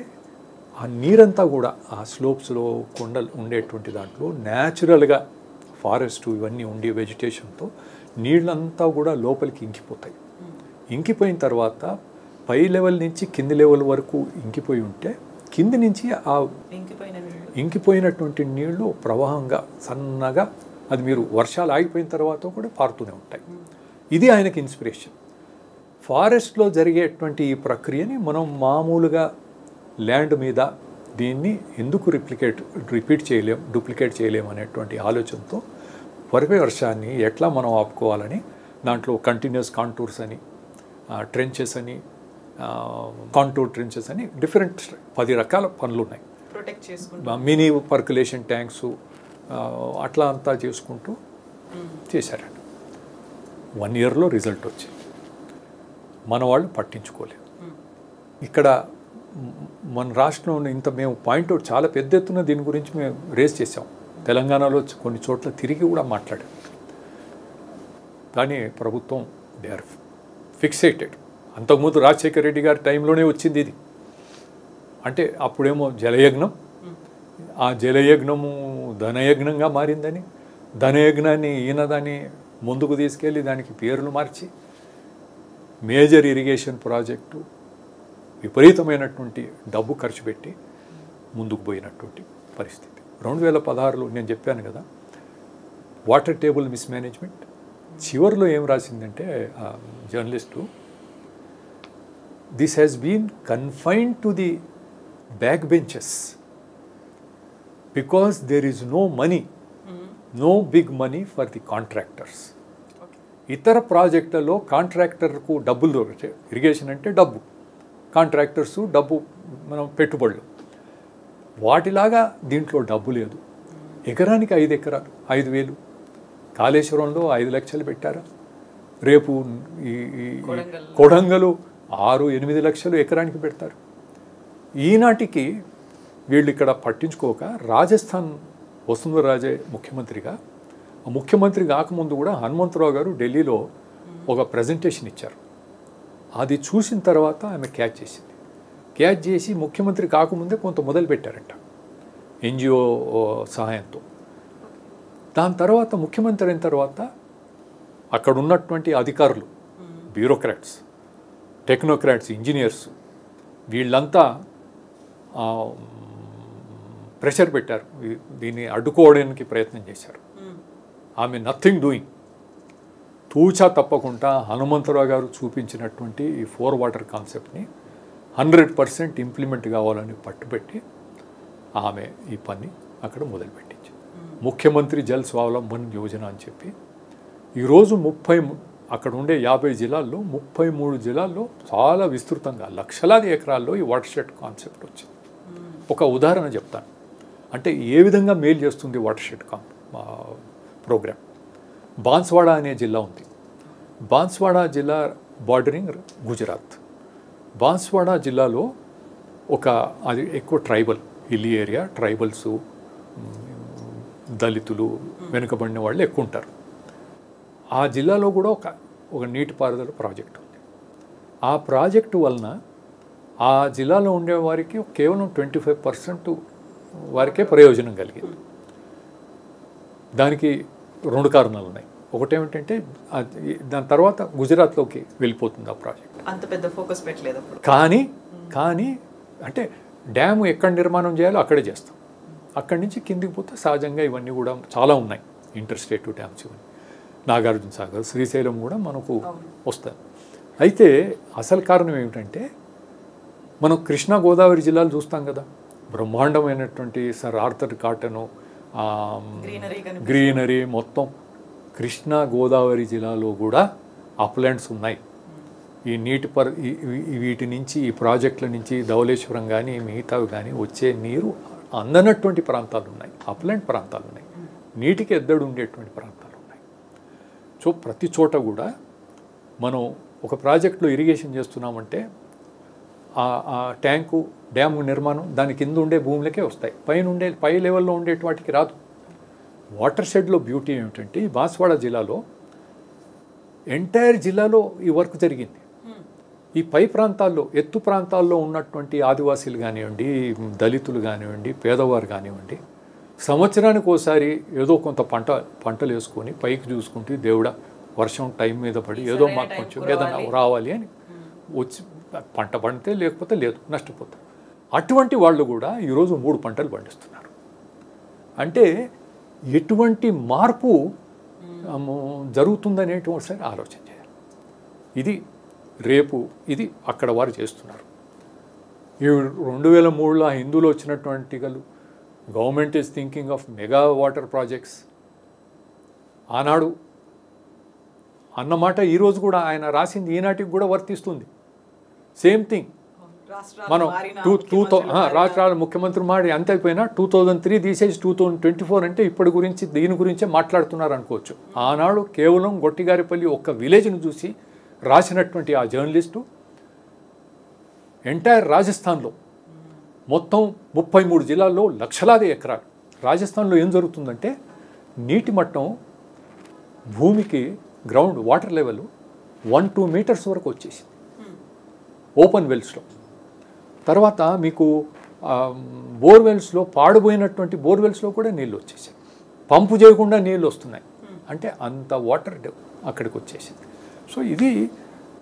ఆ నీరంతా కూడా ఆ స్లోప్స్లో కొండలు ఉండేటువంటి దాంట్లో న్యాచురల్గా ఫారెస్ట్ ఇవన్నీ ఉండి వెజిటేషన్తో నీళ్ళంతా కూడా లోపలికి ఇంకిపోతాయి. ఇంకిపోయిన తర్వాత పై లెవెల్ నుంచి కింది లెవెల్ వరకు ఇంకిపోయి ఉంటే కింది నుంచి ఆ ఇంకిపోయినటువంటి నీళ్లు ప్రవాహంగా సన్నగా అది మీరు వర్షాలు ఆగిపోయిన తర్వాత కూడా పారుతూనే ఉంటాయి. ఇది ఆయనకి ఇన్స్పిరేషన్. ఫారెస్ట్లో జరిగేటువంటి ఈ ప్రక్రియని మనం మామూలుగా ల్యాండ్ మీద దీన్ని ఎందుకు రిపీట్ చేయలేం, డూప్లికేట్ చేయలేం అనేటువంటి ఆలోచనతో వర్షాన్ని ఎట్లా మనం ఆపుకోవాలని దాంట్లో కంటిన్యూస్ కాంటూర్స్ అని, ట్రెంచెస్ అని, కాంటూర్ ట్రెంచెస్ అని డిఫరెంట్ 10 రకాల పనులు ఉన్నాయి. మినీ పర్కులేషన్ ట్యాంక్స్ అట్లా అంతా చేసుకుంటూ చేశారండి. 1 ఇయర్లో రిజల్ట్ వచ్చింది. మన వాళ్ళు పట్టించుకోలేదు. ఇక్కడ మన రాష్ట్రంలో ఇంత మేము పాయింట్అవుట్ చాలా పెద్ద ఎత్తున దీని గురించి మేము రేస్ చేసాం. తెలంగాణలో కొన్ని చోట్ల తిరిగి కూడా మాట్లాడాం. కానీ ప్రభుత్వం దే ఆర్ ఫిక్సేటెడ్. అంతకుముందు రాజశేఖర రెడ్డి గారి టైంలోనే వచ్చింది ఇది. అంటే అప్పుడేమో జలయజ్ఞం, ఆ జలయజ్ఞము ధనయజ్ఞంగా మారిందని, ధనయజ్ఞాన్ని ఈయన దాన్ని ముందుకు తీసుకెళ్ళి దానికి పేర్లు మార్చి మేజర్ ఇరిగేషన్ ప్రాజెక్టు విపరీతమైనటువంటి డబ్బు ఖర్చు పెట్టి ముందుకు పోయినటువంటి పరిస్థితి. 2016లో నేను చెప్పాను కదా, వాటర్ టేబుల్ మిస్మేనేజ్మెంట్. చివరిలో ఏం రాసిందంటే journalist, this has been confined to the back benches because there is no money, no big money for the contractors. ఇతర ప్రాజెక్టులలో కాంట్రాక్టర్కు డబ్బులు, ఇరిగేషన్ అంటే డబ్బు, కాంట్రాక్టర్సు డబ్బు, మనం పెట్టుబడులు, వాటిలాగా దీంట్లో డబ్బు లేదు. ఎకరానికి 5 ఎకరాలు 5,000. కాళేశ్వరంలో 5 లక్షలు పెట్టారు. రేపు ఈ కొడంగలు 6-8 లక్షలు ఎకరానికి పెడతారు. ఈనాటికి వీళ్ళు ఇక్కడ పట్టించుకోక రాజస్థాన్ వసుంధరాజే ముఖ్యమంత్రిగా, ముఖ్యమంత్రి కాకముందు కూడా హనుమంతరావు గారు ఢిల్లీలో ఒక ప్రజెంటేషన్ ఇచ్చారు. అది చూసిన తర్వాత ఆమె క్యాచ్ చేసింది. క్యాచ్ చేసి ముఖ్యమంత్రి కాకముందే కొంత మొదలు పెట్టారంట ఎన్జిఓ సహాయంతో. దాని తర్వాత ముఖ్యమంత్రి అయిన తర్వాత అక్కడ ఉన్నటువంటి అధికారులు, బ్యూరోక్రాట్స్, టెక్నోక్రాట్స్, ఇంజనీర్స్, వీళ్ళంతా ప్రెషర్ పెట్టారు, దీన్ని అడ్డుకోవడానికి ప్రయత్నం చేశారు. ఆమె నథింగ్ డూయింగ్. తూచా తప్పకుండా హనుమంతరావు గారు చూపించినటువంటి ఈ 4 వాటర్ కాన్సెప్ట్ని 100% ఇంప్లిమెంట్ కావాలని పట్టుబెట్టి ఆమె ఈ పని అక్కడ మొదలుపెట్టింది. ముఖ్యమంత్రి జల్ స్వావలంబన్ యోజన అని చెప్పి ఈరోజు అక్కడ ఉండే 50 జిల్లాల్లో 33 జిల్లాల్లో చాలా విస్తృతంగా లక్షలాది ఎకరాల్లో ఈ వాటర్ షెడ్ కాన్సెప్ట్ వచ్చింది. ఒక ఉదాహరణ చెప్తాను, అంటే ఏ విధంగా మేలు చేస్తుంది వాటర్ షెడ్ ప్రోగ్రామ్. బాన్స్వాడ అనే జిల్లా ఉంది. బాన్స్వాడ జిల్లా బార్డరింగ్ గుజరాత్. బాన్స్వాడ జిల్లాలో అది ఎక్కువ ట్రైబల్ హిల్లీ ఏరియా, ట్రైబల్సు, దళితులు, వెనుకబడిన వాళ్ళు ఎక్కువ ఉంటారు. ఆ జిల్లాలో కూడా ఒక నీటిపారుదల ప్రాజెక్ట్ ఉంది. ఆ ప్రాజెక్టు వలన ఆ జిల్లాలో ఉండేవారికి కేవలం 25% వారికే ప్రయోజనం కలిగింది. దానికి 2 కారణాలు ఉన్నాయి. ఒకటేమిటంటే దాని తర్వాత గుజరాత్లోకి వెళ్ళిపోతుంది ఆ ప్రాజెక్ట్. అంత పెద్ద ఫోకస్ పెట్టలేదు. కానీ అంటే డ్యాము ఎక్కడ నిర్మాణం చేయాలో అక్కడే చేస్తాం. అక్కడి నుంచి కిందికి పోతే సహజంగా ఇవన్నీ కూడా చాలా ఉన్నాయి, ఇంటర్ స్టేట్ డ్యామ్స్ ఇవన్నీ. నాగార్జున సాగర్, శ్రీశైలం కూడా మనకు వస్తాయి. అయితే అసలు కారణం ఏమిటంటే మనం కృష్ణా గోదావరి జిల్లాలు చూస్తాం కదా, బ్రహ్మాండమైనటువంటి సర్ ఆర్థర్ కాటను, గ్రీనరీ మొత్తం. కృష్ణా గోదావరి జిల్లాలో కూడా అప్లాండ్స్ ఉన్నాయి. ఈ వీటి నుంచి, ఈ ప్రాజెక్టుల నుంచి ధవళేశ్వరం కానీ మిగతావి కానీ వచ్చే నీరు అందనటువంటి ప్రాంతాలు ఉన్నాయి, అప్లాండ్ ప్రాంతాలు ఉన్నాయి, నీటికి ఎద్దడు ఉండేటువంటి ప్రాంతాలు ఉన్నాయి. సో ప్రతి చోట కూడా మనం ఒక ప్రాజెక్టులో ఇరిగేషన్ చేస్తున్నామంటే ఆ ట్యాంకు, డ్యాము నిర్మాణం దాని కింద ఉండే భూములకే వస్తాయి, పై లెవెల్లో ఉండే వాటికి రాదు. వాటర్ షెడ్లో బ్యూటీ ఏమిటంటే ఈ బాన్స్వాడ జిల్లాలో ఎంటైర్ జిల్లాలో ఈ వర్క్ జరిగింది. ఈ పై ప్రాంతాల్లో, ఎత్తు ప్రాంతాల్లో ఉన్నటువంటి ఆదివాసీలు కానివ్వండి, దళితులు కానివ్వండి, పేదవారు కానివ్వండి, సంవత్సరానికి ఒకసారి ఏదో కొంత పంటలు వేసుకొని పైకి చూసుకుంటూ దేవుడా వర్షం టైం మీద పడి ఏదో మాకు కొంచెం ఏదైనా రావాలి అని వచ్చి పంట పండితే, లేకపోతే లేదు, నష్టపోతారు. అటువంటి వాళ్ళు కూడా ఈరోజు 3 పంటలు పండిస్తున్నారు. అంటే ఎటువంటి మార్పు జరుగుతుందనేటువంటి ఆలోచన చేయాలి. ఇది అక్కడ వారు చేస్తున్నారు. ఈ 2003లో హిందూలో వచ్చినటువంటి government is thinking of mega water projects ఆనాడు అన్నమాట ఈరోజు కూడా ఆయన రాసింది ఈనాటికి కూడా వర్తిస్తుంది. Same thing. మనం రాష్ట్రాల ముఖ్యమంత్రి మాడి అంత అయిపోయినా 2003 తీసేసి 2024 అంటే ఇప్పటి గురించి దీని గురించే మాట్లాడుతున్నారు అనుకోవచ్చు. ఆనాడు కేవలం గొట్టిగారిపల్లి ఒక్క విలేజ్ను చూసి రాసినటువంటి ఆ జర్నలిస్టు ఎంటైర్ రాజస్థాన్లో మొత్తం 33 జిల్లాల్లో లక్షలాది ఎకరాలు. రాజస్థాన్లో ఏం జరుగుతుందంటే నీటి మట్టం భూమికి గ్రౌండ్ వాటర్ లెవెల్ 1-2 మీటర్స్ వరకు వచ్చేసింది ఓపెన్ వెల్స్లో. తర్వాత మీకు బోర్వెల్స్లో పాడుపోయినటువంటి బోర్వెల్స్లో కూడా నీళ్ళు వచ్చేసాయి, పంపు చేయకుండా నీళ్ళు వస్తున్నాయి. అంటే అంత వాటర్ అక్కడికి వచ్చేసింది. సో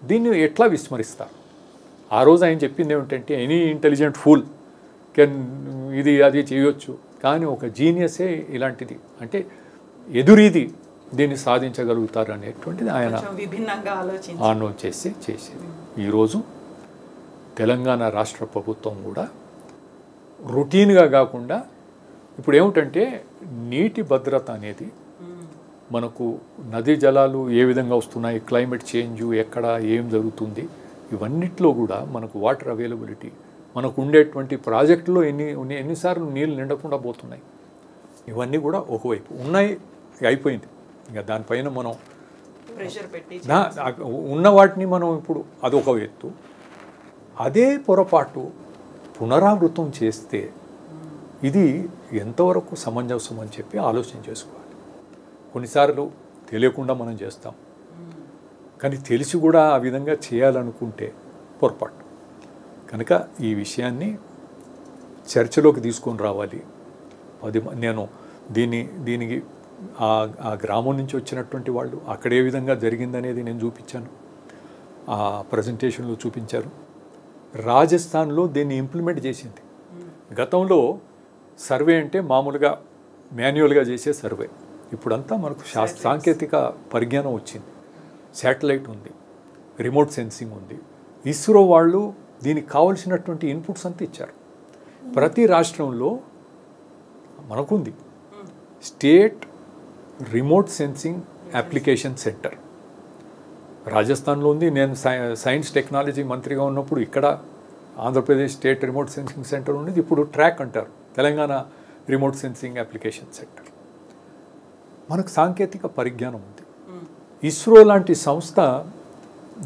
దీన్ని ఎట్లా విస్మరిస్తారు? ఆ రోజు ఆయన చెప్పింది ఏమిటంటే ఎనీ ఇంటెలిజెంట్ ఫూల్ కెన్ అది చేయొచ్చు, కానీ ఒక జీనియసే ఇలాంటిది అంటే ఎదురీది దీన్ని సాధించగలుగుతారు అనేటువంటిది ఆయన చేసేది. ఈరోజు తెలంగాణ రాష్ట్ర ప్రభుత్వం కూడా రొటీన్గా కాకుండా ఇప్పుడు ఏమిటంటే నీటి భద్రత అనేది మనకు నదీ జలాలు ఏ విధంగా వస్తున్నాయి, క్లైమేట్ చేంజ్ ఎక్కడ ఏం జరుగుతుంది, ఇవన్నిట్లో కూడా మనకు వాటర్ అవైలబిలిటీ, మనకు ఉండేటువంటి ప్రాజెక్టులో ఎన్నిసార్లు నీళ్ళు నిండకుండా పోతున్నాయి, ఇవన్నీ కూడా ఒకవైపు ఉన్నాయి. అయిపోయింది, ఇంకా దానిపైన మనం ప్రెషర్ పెట్టి ఉన్న వాటిని మనం ఇప్పుడు అదొక ఎత్తు. అదే పొరపాటు పునరావృతం చేస్తే ఇది ఎంతవరకు సమంజసం అని చెప్పి ఆలోచన చేసుకోవాలి. కొన్నిసార్లు తెలియకుండా మనం చేస్తాం, కానీ తెలిసి కూడా ఆ విధంగా చేయాలనుకుంటే పొరపాటు. కనుక ఈ విషయాన్ని చర్చలోకి తీసుకొని రావాలి. నేను దీనికి ఆ గ్రామం నుంచి వచ్చినటువంటి వాళ్ళు అక్కడ ఏ విధంగా జరిగిందనేది నేను చూపించాను, ఆ ప్రజెంటేషన్లో చూపించారు. రాజస్థాన్లో దీన్ని ఇంప్లిమెంట్ చేసింది. గతంలో సర్వే అంటే మామూలుగా మాన్యువల్గా చేసే సర్వే, ఇప్పుడంతా మనకు సాంకేతిక పరిజ్ఞానం వచ్చింది, శాటిలైట్ ఉంది, రిమోట్ సెన్సింగ్ ఉంది. ఇస్రో వాళ్ళు దీనికి కావలసినటువంటి ఇన్పుట్స్ అంతా ఇచ్చారు. ప్రతి రాష్ట్రంలో మనకుంది state remote sensing application centre. రాజస్థాన్లో ఉంది. నేను సైన్స్ టెక్నాలజీ మంత్రిగా ఉన్నప్పుడు ఇక్కడ Andhra Pradesh state remote sensing centre ఉండేది. ఇప్పుడు ట్రాక్ అంటారు, Telangana remote sensing application centre. మనకు సాంకేతిక పరిజ్ఞానం ఉంది. ఇస్రో లాంటి సంస్థ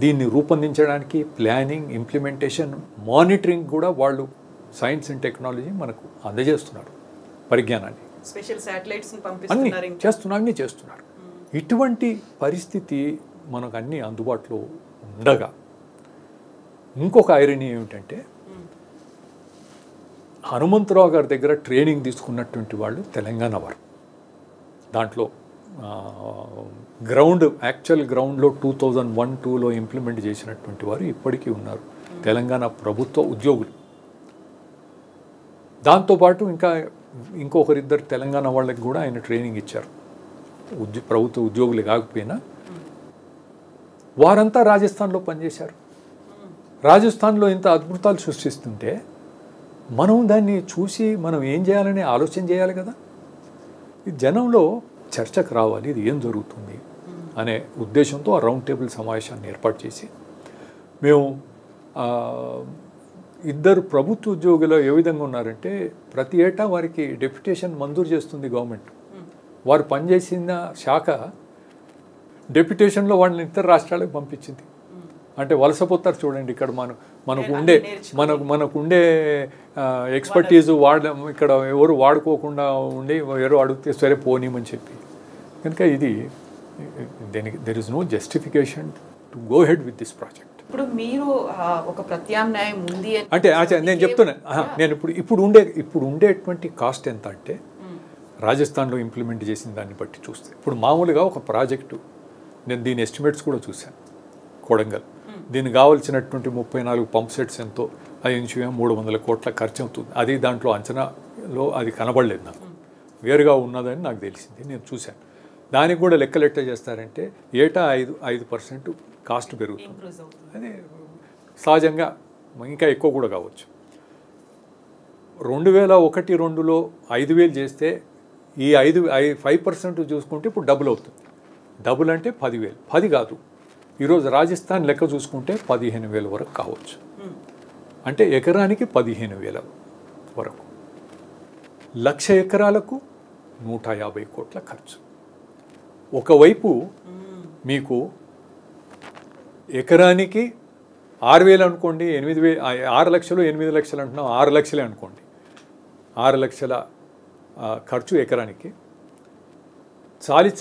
దీన్ని రూపొందించడానికి ప్లానింగ్, ఇంప్లిమెంటేషన్, మానిటరింగ్ కూడా వాళ్ళు సైన్స్ అండ్ టెక్నాలజీ మనకు అందజేస్తున్నారు, పరిజ్ఞానాన్ని. స్పెషల్ శాటిలైట్స్ అన్నీ చేస్తున్నారు. ఇటువంటి పరిస్థితి మనకు అన్నీ అందుబాటులో ఉండగా ఇంకొక ఐరనీ ఏమిటంటే హనుమంతరావు గారి దగ్గర ట్రైనింగ్ తీసుకున్నటువంటి వాళ్ళు తెలంగాణ వారు. దాంట్లో యాక్చువల్ గ్రౌండ్లో 2001-2లో ఇంప్లిమెంట్ చేసినటువంటి వారు ఇప్పటికీ ఉన్నారు, తెలంగాణ ప్రభుత్వ ఉద్యోగులు. దాంతోపాటు ఇంకొకరిద్దరు తెలంగాణ వాళ్ళకి కూడా ఆయన ట్రైనింగ్ ఇచ్చారు, ప్రభుత్వ ఉద్యోగులు కాకపోయినా. వారంతా రాజస్థాన్లో పనిచేశారు. రాజస్థాన్లో ఇంత అద్భుతాలు సృష్టిస్తుంటే మనం దాన్ని చూసి మనం ఏం చేయాలని ఆలోచన చేయాలి కదా. ఈ జనంలో చర్చకు రావాలి, ఇది ఏం జరుగుతుంది అనే ఉద్దేశంతో ఆ రౌండ్ టేబుల్ సమావేశాన్ని ఏర్పాటు చేసి మేము ఇద్దరు ప్రభుత్వ ఉద్యోగులు ఏ విధంగా ఉన్నారంటే ప్రతి ఏటా వారికి డెప్యుటేషన్ మంజూరు చేస్తుంది గవర్నమెంట్. వారు పనిచేసిన శాఖ డెప్యుటేషన్లో వాళ్ళని ఇతర రాష్ట్రాలకు పంపించింది. అంటే వలసపోతారు చూడండి. ఇక్కడ మనకుండే ఎక్స్పర్టీజు ఇక్కడ ఎవరు వాడుకోకుండా ఉండి ఎవరు అడిగితే సరే పోనీమని చెప్పి. కనుక there is no justification to go head with this project. ఇప్పుడు మీరు ఒక ప్రత్యామ్నాయం ఉంది అంటే నేను చెప్తున్నాను. నేను ఇప్పుడు ఉండేటువంటి కాస్ట్ ఎంత అంటే రాజస్థాన్లో ఇంప్లిమెంట్ చేసిన దాన్ని బట్టి చూస్తే ఇప్పుడు మామూలుగా ఒక ప్రాజెక్టు, నేను దీని ఎస్టిమేట్స్ కూడా చూశాను. కొడంగల్ దీనికి కావాల్సినటువంటి 34 పంప్ సెట్స్ ఎంతో 300 కోట్ల ఖర్చు అవుతుంది. అది దాంట్లో అంచనాలో అది కనబడలేదు నాకు, వేరుగా ఉన్నదని నాకు తెలిసింది, నేను చూశాను. దానికి కూడా లెక్కలు ఎట్లా చేస్తారంటే ఏటా 5% కాస్ట్ పెరుగుతుంది. అది సహజంగా ఇంకా ఎక్కువ కూడా కావచ్చు. 2001-2లో 5,000 చేస్తే ఈ 5% చూసుకుంటే ఇప్పుడు డబుల్ అవుతుంది. డబుల్ అంటే 10,000, 10 కాదు. ఈరోజు రాజస్థాన్ లెక్క చూసుకుంటే 15,000 వరకు కావచ్చు. అంటే ఎకరానికి 15,000 వరకు. 1,00,000 ఎకరాలకు 150 కోట్ల ఖర్చు. ఒకవైపు మీకు ఎకరానికి 6,000 అనుకోండి, 6 లక్షలు 8 లక్షలు అంటున్నాం, 6 లక్షలే అనుకోండి. 6 లక్షల ఖర్చు ఎకరానికి.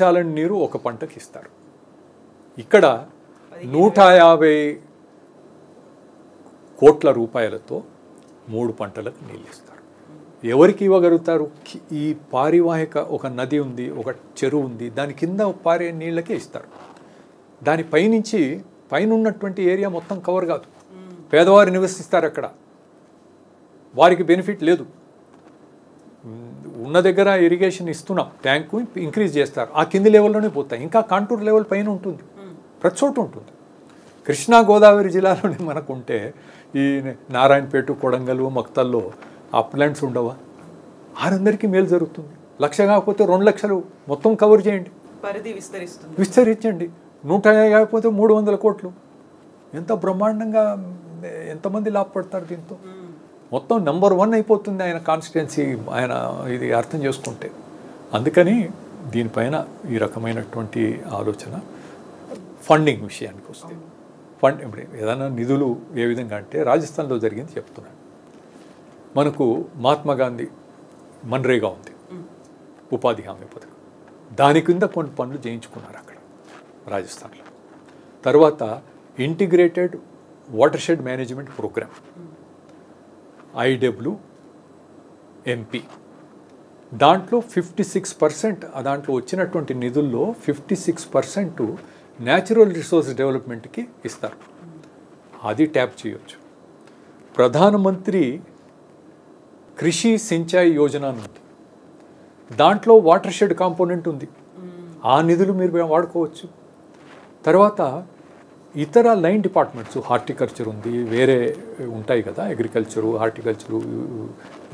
చాలని నీరు ఒక పంటకి ఇస్తారు. ఇక్కడ 150 కోట్ల రూపాయలతో 3 పంటలకు నీళ్ళు ఇస్తారు. ఎవరికి ఇవ్వగలుగుతారు? ఈ పారివాహిక ఒక నది ఉంది, ఒక చెరువు ఉంది, దాని కింద పారే నీళ్ళకే ఇస్తారు. దాని పైనుంచి పైన ఉన్నటువంటి ఏరియా మొత్తం కవర్ కాదు. పేదవారు నివసిస్తారు అక్కడ, వారికి బెనిఫిట్ లేదు. ఉన్న దగ్గర ఇరిగేషన్ ఇస్తున్నాం, ట్యాంకు ఇంక్రీజ్ చేస్తారు, ఆ కింది లెవెల్లోనే పోతాయి. ఇంకా కాంటూర్ లెవెల్ పైన ఉంటుంది, ప్రతి చోట ఉంటుంది. కృష్ణా గోదావరి జిల్లాలోనే మనకుంటే ఈ నారాయణపేట, కొడంగల్, మక్తల్లో అప్లాండ్స్ ఉండవా? వారందరికీ మేలు జరుగుతుంది. 1,00,000 కాకపోతే 2 లక్షలు మొత్తం కవర్ చేయండి, పరిధి విస్తరించండి. 150 కాకపోతే 300 కోట్లు. ఎంత బ్రహ్మాండంగా, ఎంతమంది లాభపడతారు దీంతో? మొత్తం నెంబర్ 1 అయిపోతుంది ఆయన కాన్స్టిట్యున్సీ. ఆయన ఇది అర్థం చేసుకుంటే. అందుకని దీనిపైన ఈ రకమైనటువంటి ఆలోచన. ఫండింగ్ విషయానికి వస్తే, ఇప్పుడు ఏదైనా నిధులు ఏ విధంగా అంటే రాజస్థాన్లో జరిగింది చెప్తున్నాను. మనకు మహాత్మా గాంధీ మన్రేగా ఉంది, ఉపాధి హామీ పథకం. దాని కింద కొన్ని పనులు చేయించుకున్నారు అక్కడ రాజస్థాన్లో. తర్వాత integrated watershed management programme, IWMP. దాంట్లో 56%, దాంట్లో వచ్చినటువంటి నిధుల్లో 56% న్యాచురల్ రిసోర్స్ డెవలప్మెంట్కి ఇస్తారు. అది ట్యాప్ చేయొచ్చు. ప్రధానమంత్రి కృషి సించాయి యోజన ఉంది, దాంట్లో వాటర్ షెడ్ కాంపోనెంట్ ఉంది. ఆ నిధులు మీరు వాడుకోవచ్చు. తర్వాత ఇతర లైన్ డిపార్ట్మెంట్స్, హార్టికల్చర్ ఉంది, వేరే ఉంటాయి కదా, అగ్రికల్చరు, హార్టికల్చరు,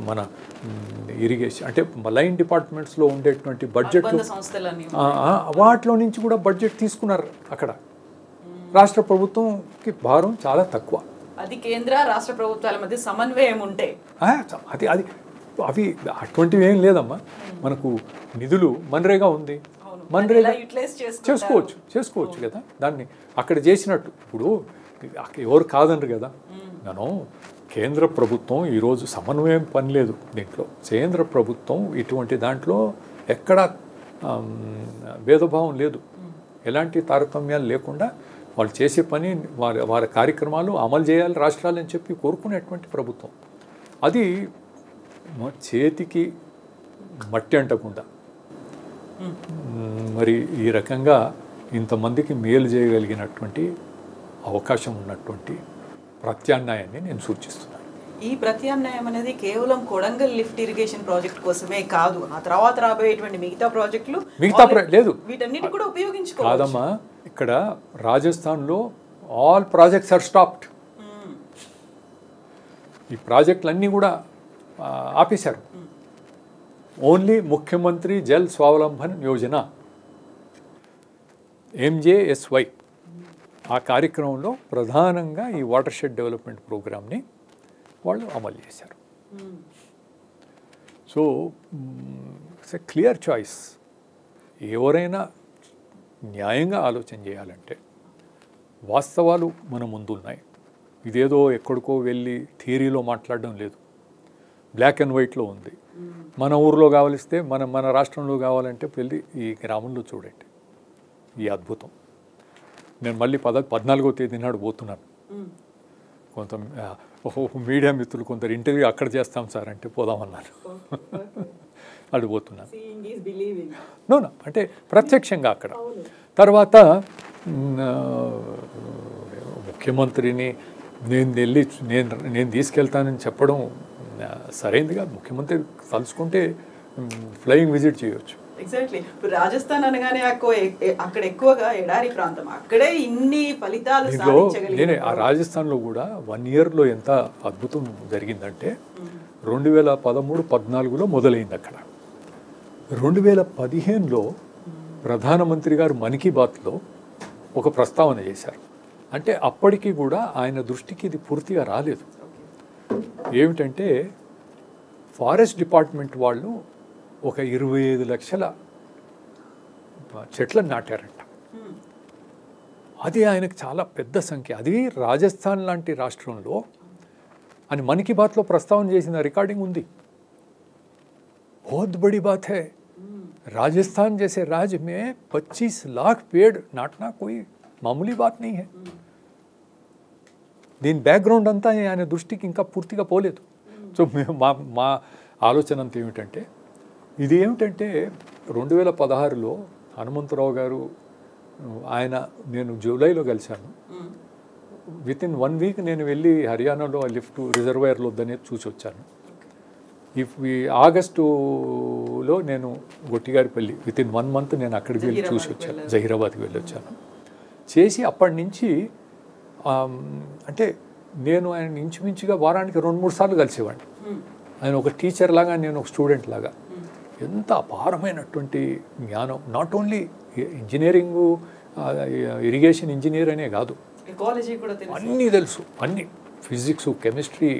మన ఇరిగేషన్, అంటే లైన్ డిపార్ట్మెంట్స్లో ఉండేటువంటి బడ్జెట్, వాటిలో నుంచి కూడా బడ్జెట్ తీసుకున్నారు అక్కడ. రాష్ట్ర ప్రభుత్వంకి భారం చాలా తక్కువ. అది కేంద్ర రాష్ట్ర ప్రభుత్వాల మధ్య సమన్వయం ఉంటే అది అవి అటువంటివి ఏం లేదమ్మా. మనకు నిధులు మన్రేగా ఉంది, మన్రేగా చేసుకోవచ్చు కదా దాన్ని అక్కడ చేసినట్టు. ఇప్పుడు ఎవరు కాదనరు కదా. నేను కేంద్ర ప్రభుత్వం ఈరోజు సమన్వయం పని లేదు దీంట్లో. కేంద్ర ప్రభుత్వం ఇటువంటి దాంట్లో ఎక్కడ భేదభావం లేదు, ఎలాంటి తారతమ్యాలు లేకుండా వాళ్ళు చేసే పని, వారి కార్యక్రమాలు అమలు చేయాలి రాష్ట్రాలు అని చెప్పి కోరుకునేటువంటి ప్రభుత్వం. అది చేతికి మట్టి అంటకుండా మరి ఈ రకంగా ఇంతమందికి మేలు చేయగలిగినటువంటి అవకాశం ఉన్నటువంటి ప్రత్యామ్నాయాన్ని నేను సూచిస్తున్నాను. ఈ ప్రత్యామ్నాయం అనేది కేవలం కొడంగల్ లిఫ్ట్ ఇరిగేషన్ ప్రాజెక్ట్ కోసమే కాదు, ఆ తర్వాత రాబోయేటువంటి మిగతా ప్రాజెక్టులు లేదు, వీటన్నిటి కూడా ఉపయోగించుకోవచ్చు. కాదమ్మా, ఇక్కడ రాజస్థాన్లో ఆల్ ప్రాజెక్ట్స్ ఆర్ స్టాప్డ్. ఈ ప్రాజెక్టులన్నీ కూడా ఆపేశారు. ఓన్లీ ముఖ్యమంత్రి జల్ స్వావలంబన్ యోజన, MJSY, ఆ కార్యక్రమంలో ప్రధానంగా ఈ వాటర్ షెడ్ డెవలప్మెంట్ ప్రోగ్రామ్ని వాళ్ళు అమలు చేశారు. So it's a clear choice. ఎవరైనా న్యాయంగా ఆలోచన చేయాలంటే వాస్తవాలు మన ముందున్నాయి. ఇదేదో ఎక్కడికో వెళ్ళి థియరీలో మాట్లాడడం లేదు, బ్లాక్ అండ్ వైట్లో ఉంది. మన ఊరిలో కావలిస్తే మన రాష్ట్రంలో కావాలంటే వెళ్ళి ఈ గ్రామంలో చూడండి ఈ అద్భుతం. నేను మళ్ళీ 14వ తేదీ నాడు పోతున్నాను. కొంత మీడియా మిత్రులు కొందరు ఇంటర్వ్యూ అక్కడ చేస్తాం సార్ అంటే పోదామన్నారు. అడిగిపోతున్నాను. నో అంటే ప్రత్యక్షంగా అక్కడ. తర్వాత ముఖ్యమంత్రిని నేను తీసుకెళ్తానని చెప్పడం సరైనది కాదు. ముఖ్యమంత్రి తలుచుకుంటే ఫ్లయింగ్ విజిట్ చేయవచ్చు. ఎగ్జాక్ట్లీ. ఇప్పుడు రాజస్థాన్ అనగానే అక్కడ ఎక్కువగా ఎడారి ప్రాంతం, అక్కడే ఇన్ని ఫలితాలు నేనే ఆ రాజస్థాన్లో కూడా 1 ఇయర్లో ఎంత అద్భుతం జరిగిందంటే 2013-14లో మొదలైంది అక్కడ. 2015లో ప్రధానమంత్రి గారు మన్ కీ బాత్లో ఒక ప్రస్తావన చేశారు. అంటే అప్పటికి కూడా ఆయన దృష్టికి ఇది పూర్తిగా రాలేదు. ఏమిటంటే ఫారెస్ట్ డిపార్ట్మెంట్ వాళ్ళు ఒక 25 లక్షల చెట్లను నాటారంట. అది ఆయనకు చాలా పెద్ద సంఖ్య. అది రాజస్థాన్ లాంటి రాష్ట్రంలో అని మన్ కీ బాత్లో ప్రస్తావన చేసిన రికార్డింగ్ ఉంది. बहुत बड़ी बात है. राजस्थान जैसे राज्य में 25 लाख पेड़ नाटना कोई मामूली बात नहीं है. దీని బ్యాక్గ్రౌండ్ అంతా ఆయన దృష్టికి ఇంకా పూర్తిగా పోలేదు. సో మా ఆలోచన అంతా ఏమిటంటే, ఇది ఏమిటంటే 2016లో హనుమంతరావు గారు నేను జూలైలో కలిశాను. వితిన్ 1 వీక్ నేను వెళ్ళి హర్యానాలో లిఫ్ట్ రిజర్వాయర్లో వద్దనేది చూసి వచ్చాను. ఆగస్టులో నేను గొట్టిగారిపల్లి వితిన్ 1 మంత్ నేను అక్కడికి వెళ్ళి చూసి వచ్చాను, జహీరాబాద్కి వెళ్ళి వచ్చాను. చేసి అప్పటి నుంచి అంటే నేను ఆయన ఇంచుమించుగా వారానికి 2-3 సార్లు కలిసేవాడిని. ఆయన ఒక టీచర్ లాగా, నేను ఒక స్టూడెంట్ లాగా. ఎంత అపారమైనటువంటి జ్ఞానం. Not only engineering, irrigation engineer అనే కాదు, అన్నీ తెలుసు. అన్నీ physics, chemistry,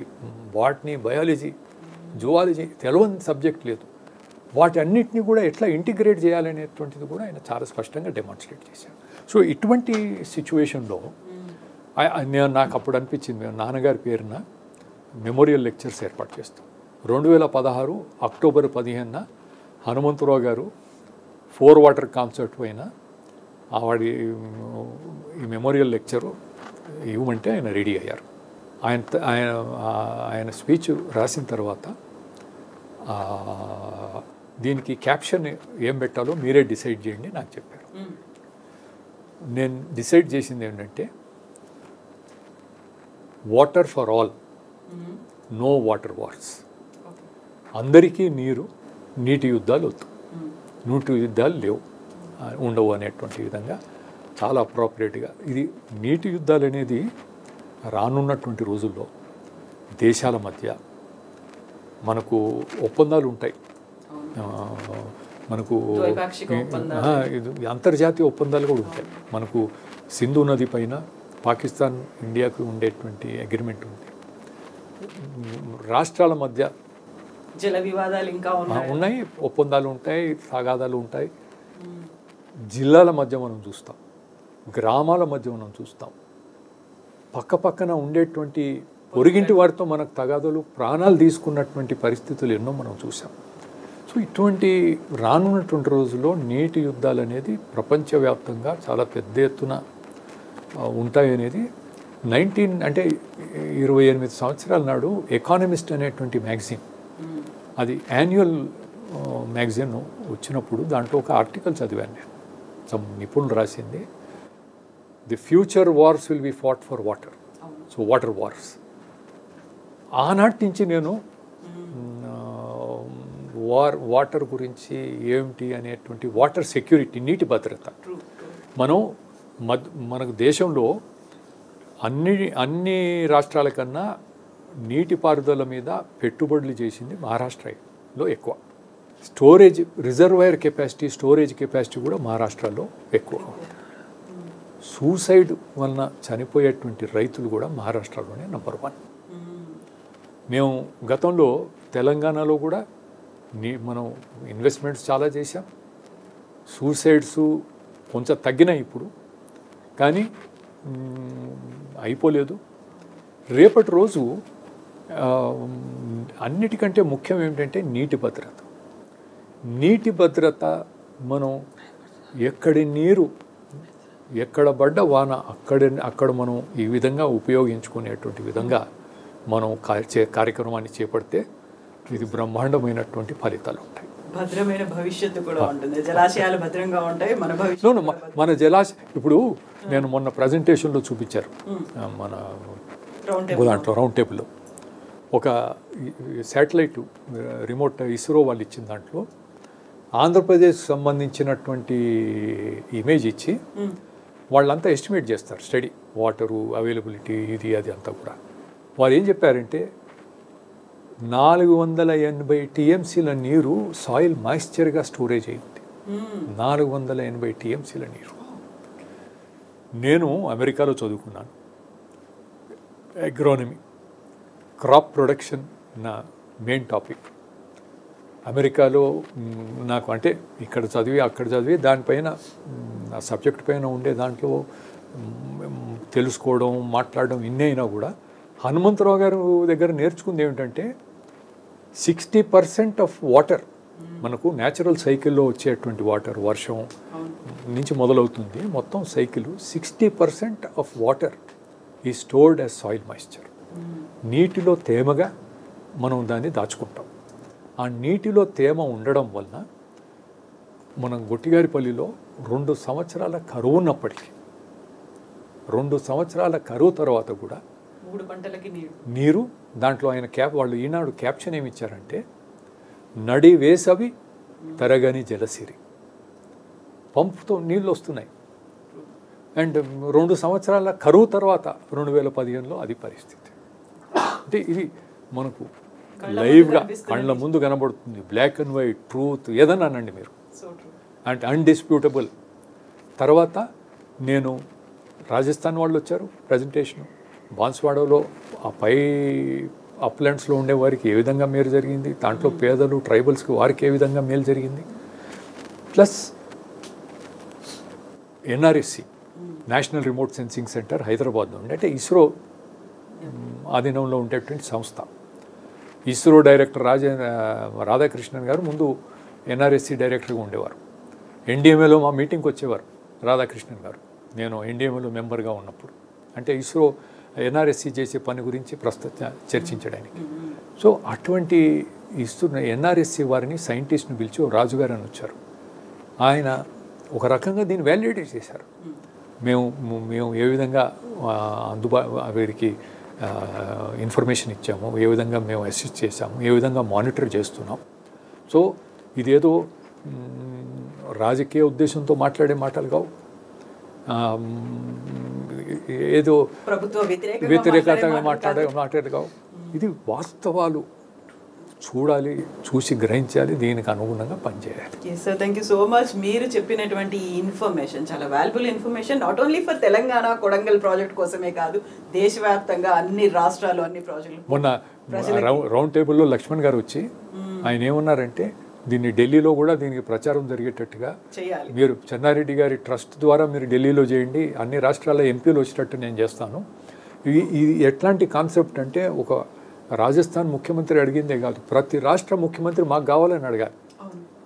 botany, biology, zoology, తెలియని సబ్జెక్ట్ లేదు. వాటి అన్నిటినీ కూడా ఎట్లా ఇంటిగ్రేట్ చేయాలనేటువంటిది కూడా ఆయన చాలా స్పష్టంగా డెమాన్స్ట్రేట్ చేశారు. సో ఇటువంటి సిచ్యువేషన్లో నాకు అప్పుడు అనిపించింది, మేము నాన్నగారి పేరున మెమోరియల్ లెక్చర్స్ ఏర్పాటు చేస్తాం. 2016 అక్టోబర్ 15న హనుమంతరావు గారు 4 వాటర్ కాన్సర్ట్ పైన వాడి ఈ మెమోరియల్ లెక్చరు ఇవ్వమంటే ఆయన రెడీ అయ్యారు. ఆయన స్పీచ్ రాసిన తర్వాత దీనికి క్యాప్షన్ ఏం పెట్టాలో మీరే డిసైడ్ చేయండి నాకు చెప్పారు. నేను డిసైడ్ చేసింది ఏంటంటే, water for all, no water wars. అందరికీ నీటి యుద్ధాలు వద్దు, నీటి యుద్ధాలు ఉండవు అనేటువంటి విధంగా చాలా అప్రోప్రియేట్గా ఇది నీటి యుద్ధాలు అనేది రానున్నటువంటి రోజుల్లో దేశాల మధ్య మనకు ఒప్పందాలు ఉంటాయి. మనకు అంతర్జాతీయ ఒప్పందాలు కూడా ఉంటాయి. మనకు సింధు నది పైన పాకిస్తాన్ ఇండియాకు ఉండేటువంటి అగ్రిమెంట్ ఉంది. రాష్ట్రాల మధ్య జల వివాదాలు ఇంకా ఉన్నాయి, ఒప్పందాలు ఉంటాయి, తగాదాలు ఉంటాయి. జిల్లాల మధ్య మనం చూస్తాం, గ్రామాల మధ్య మనం చూస్తాం. పక్కన ఉండేటువంటి పొరుగింటి వారితో మనకు తగాదాలు, ప్రాణాలు తీసుకున్నటువంటి పరిస్థితులు ఎన్నో మనం చూసాం. సో ఇటువంటి రానున్నటువంటి రోజుల్లో నీటి యుద్ధాలు అనేది ప్రపంచవ్యాప్తంగా చాలా పెద్ద ఎత్తున ఉంటాయనేది 28 సంవత్సరాల నాడు ఎకానమిస్ట్ అనేటువంటి మ్యాగజైన్, అది యాన్యువల్ మ్యాగజైన్ వచ్చినప్పుడు దాంట్లో ఒక ఆర్టికల్ చదివాను నేను. సమ్ నిపుణులు రాసింది, the future wars will be fought for water. So water wars. ఆనాటి నుంచి నేను వాటర్ గురించి ఏమిటి అనేటువంటి వాటర్ సెక్యూరిటీ, నీటి భద్రత. మనకు దేశంలో అన్ని రాష్ట్రాల కన్నా నీటిపారుదల మీద పెట్టుబడులు చేసింది మహారాష్ట్రలో ఎక్కువ. Storage, reservoir capacity, storage capacity కూడా మహారాష్ట్రలో ఎక్కువ. సూసైడ్ వలన చనిపోయేటువంటి రైతులు కూడా మహారాష్ట్రలోనే నెంబర్ 1. మేము గతంలో తెలంగాణలో కూడా మనం ఇన్వెస్ట్మెంట్స్ చాలా చేశాం. సూసైడ్స్ కొంచెం తగ్గినాయి ఇప్పుడు, కానీ అయిపోలేదు. రేపటి రోజు అన్నిటికంటే ముఖ్యం ఏమిటంటే నీటి భద్రత. నీటి భద్రత మనం ఎక్కడి నీరు, ఎక్కడ పడ్డ వాన అక్కడ మనం ఈ విధంగా ఉపయోగించుకునేటువంటి విధంగా మనం కార్యక్రమాన్ని చేపడితే ఇది బ్రహ్మాండమైనటువంటి ఫలితాలు ఉంటాయి. భద్రమైన భవిష్యత్తు కూడా ఉంటుంది. జలాశయాలు భద్రంగా ఉంటాయి. మన ఇప్పుడు నేను మొన్న ప్రజెంటేషన్లో చూపించారు, మన దాంట్లో రౌండ్ టేబుల్లో ఒక శాటిలైట్ రిమోట్ ఇస్రో వాళ్ళు ఇచ్చిన దాంట్లో ఆంధ్రప్రదేశ్ సంబంధించినటువంటి ఇమేజ్ ఇచ్చి వాళ్ళంతా ఎస్టిమేట్ చేస్తారు, స్టడీ వాటరు అవైలబిలిటీ ఇది అది అంతా కూడా. వారు ఏం చెప్పారంటే 480 టీఎంసీల నీరు సాయిల్ మాయిశ్చర్గా స్టోరేజ్ అయింది. 480 టీఎంసీల నీరు. నేను అమెరికాలో చదువుకున్నాను, అగ్రోనమీ, క్రాప్ ప్రొడక్షన్ నా మెయిన్ టాపిక్. అమెరికాలో నాకు అంటే ఇక్కడ చదివి అక్కడ చదివి దానిపైన ఆ సబ్జెక్ట్ పైన ఉండే దాంట్లో తెలుసుకోవడం మాట్లాడడం ఇన్ని అయినా కూడా హనుమంతరావు గారు దగ్గర నేర్చుకుంది ఏమిటంటే 60% ఆఫ్ వాటర్ మనకు న్యాచురల్ సైకిల్లో వచ్చేటువంటి వాటర్ వర్షం నుంచి మొదలవుతుంది మొత్తం సైకిల్ 60% ఆఫ్ వాటర్ ఈ స్టోర్డ్ యాజ్ సాయిల్ మాయిశ్చర్. నీటిలో తేమగా మనం దాన్ని దాచుకుంటాం. ఆ నీటిలో తేమ ఉండడం వలన మనం గొట్టిగారిపల్లిలో 2 సంవత్సరాల కరువు ఉన్నప్పటికీ 2 సంవత్సరాల కరువు తర్వాత కూడా 3 పంటలకి నీరు దాంట్లో ఆయన వాళ్ళు ఈనాడు క్యాప్షన్ ఏమి ఇచ్చారంటే నడి వేసవి తరగని జలసిరి, పంపుతో నీళ్ళు వస్తున్నాయి. అండ్ 2 సంవత్సరాల కరువు తర్వాత 2015లో అది పరిస్థితి. అంటే ఇది మనకు లైవ్గా కళ్ళ ముందు కనబడుతుంది. బ్లాక్ అండ్ వైట్ ట్రూత్ ఏదన్నా అనండి మీరు, అంటే అన్డిస్ప్యూటబుల్. తర్వాత నేను రాజస్థాన్ వాళ్ళు వచ్చారు ప్రజెంటేషను, బాన్స్వాడలో ఆ పై అప్లాండ్స్లో ఉండే వారికి ఏ విధంగా మేలు జరిగింది, దాంట్లో పేదలు ట్రైబల్స్కి వారికి ఏ విధంగా మేలు జరిగింది, plus NRSC national remote sensing centre హైదరాబాద్లో ఉండే, అంటే ఇస్రో ఆధీనంలో ఉండేటువంటి సంస్థ. ఇస్రో డైరెక్టర్ రాధాకృష్ణన్ గారు ముందు ఎన్ఆర్ఎస్సి డైరెక్టర్గా ఉండేవారు. ఎన్డీఎంఏలో మా మీటింగ్కి వచ్చేవారు రాధాకృష్ణన్ గారు, నేను ఎన్డీఎంఏలో మెంబర్గా ఉన్నప్పుడు. అంటే ఇస్రో ఎన్ఆర్ఎస్సి చేసే పని గురించి ప్రస్తుతం చర్చించడానికి. సో అటువంటి ఇస్తున్న ఎన్ఆర్ఎస్సి వారిని సైంటిస్ట్ని పిలిచి రాజుగారు అని వచ్చారు. ఆయన ఒక రకంగా దీన్ని వ్యాలిడేట్ చేశారు. మేము ఏ విధంగా వీరికి ఇన్ఫర్మేషన్ ఇచ్చాము, ఏ విధంగా మేము అసిస్ట్ చేశాము, ఏ విధంగా మానిటర్ చేస్తున్నాం. సో ఇదేదో రాజకీయ ఉద్దేశంతో మాట్లాడే మాటలు కావు, ఏదో ప్రభుత్వ వ్యతిరేకతగా మాట్లాడేది కావు. ఇది వాస్తవాలు చూడాలి, చూసి గ్రహించాలి, దీనికి అనుగుణంగా పనిచేయాలి. Sir thank you so much. మీరు చెప్పినటువంటి ఈ ఇన్ఫర్మేషన్ చాలా valuable information, not only for Telangana Kodangal project కోసమే కాదు, దేశవ్యాప్తంగా అన్ని రాష్ట్రాలు అన్ని ప్రాజెక్టులు. మొన్న రౌండ్ టేబుల్లో లక్ష్మణ్ గారు వచ్చి ఆయన ఏమన్నారంటే దీన్ని ఢిల్లీలో కూడా దీనికి ప్రచారం జరిగేటట్టుగా మీరు చెన్నారెడ్డి గారి ట్రస్ట్ ద్వారా మీరు ఢిల్లీలో చేయండి, అన్ని రాష్ట్రాల ఎంపీలు వచ్చేటట్టు నేను చేస్తాను. ఇది ఎట్లాంటి కాన్సెప్ట్ అంటే ఒక రాజస్థాన్ ముఖ్యమంత్రి అడిగిందే కాదు, ప్రతి రాష్ట్ర ముఖ్యమంత్రి మాకు కావాలని అడగాలి.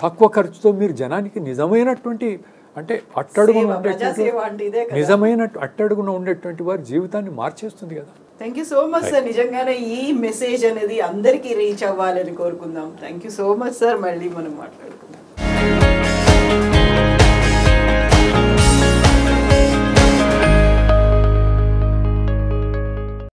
తక్కువ ఖర్చుతో మీరు జనానికి నిజమైనటువంటి అంటే అట్టడుగున ఉండేటువంటి అట్టడుగున ఉండేటువంటి వారి జీవితాన్ని మార్చేస్తుంది కదా. Thank you so much sir. నిజంగానే ఈ మెసేజ్ అనేది అందరికీ రీచ్ అవ్వాలని కోరుకుందాం. Thank you so much sir. మళ్ళీ మనం మాట్లాడదాం.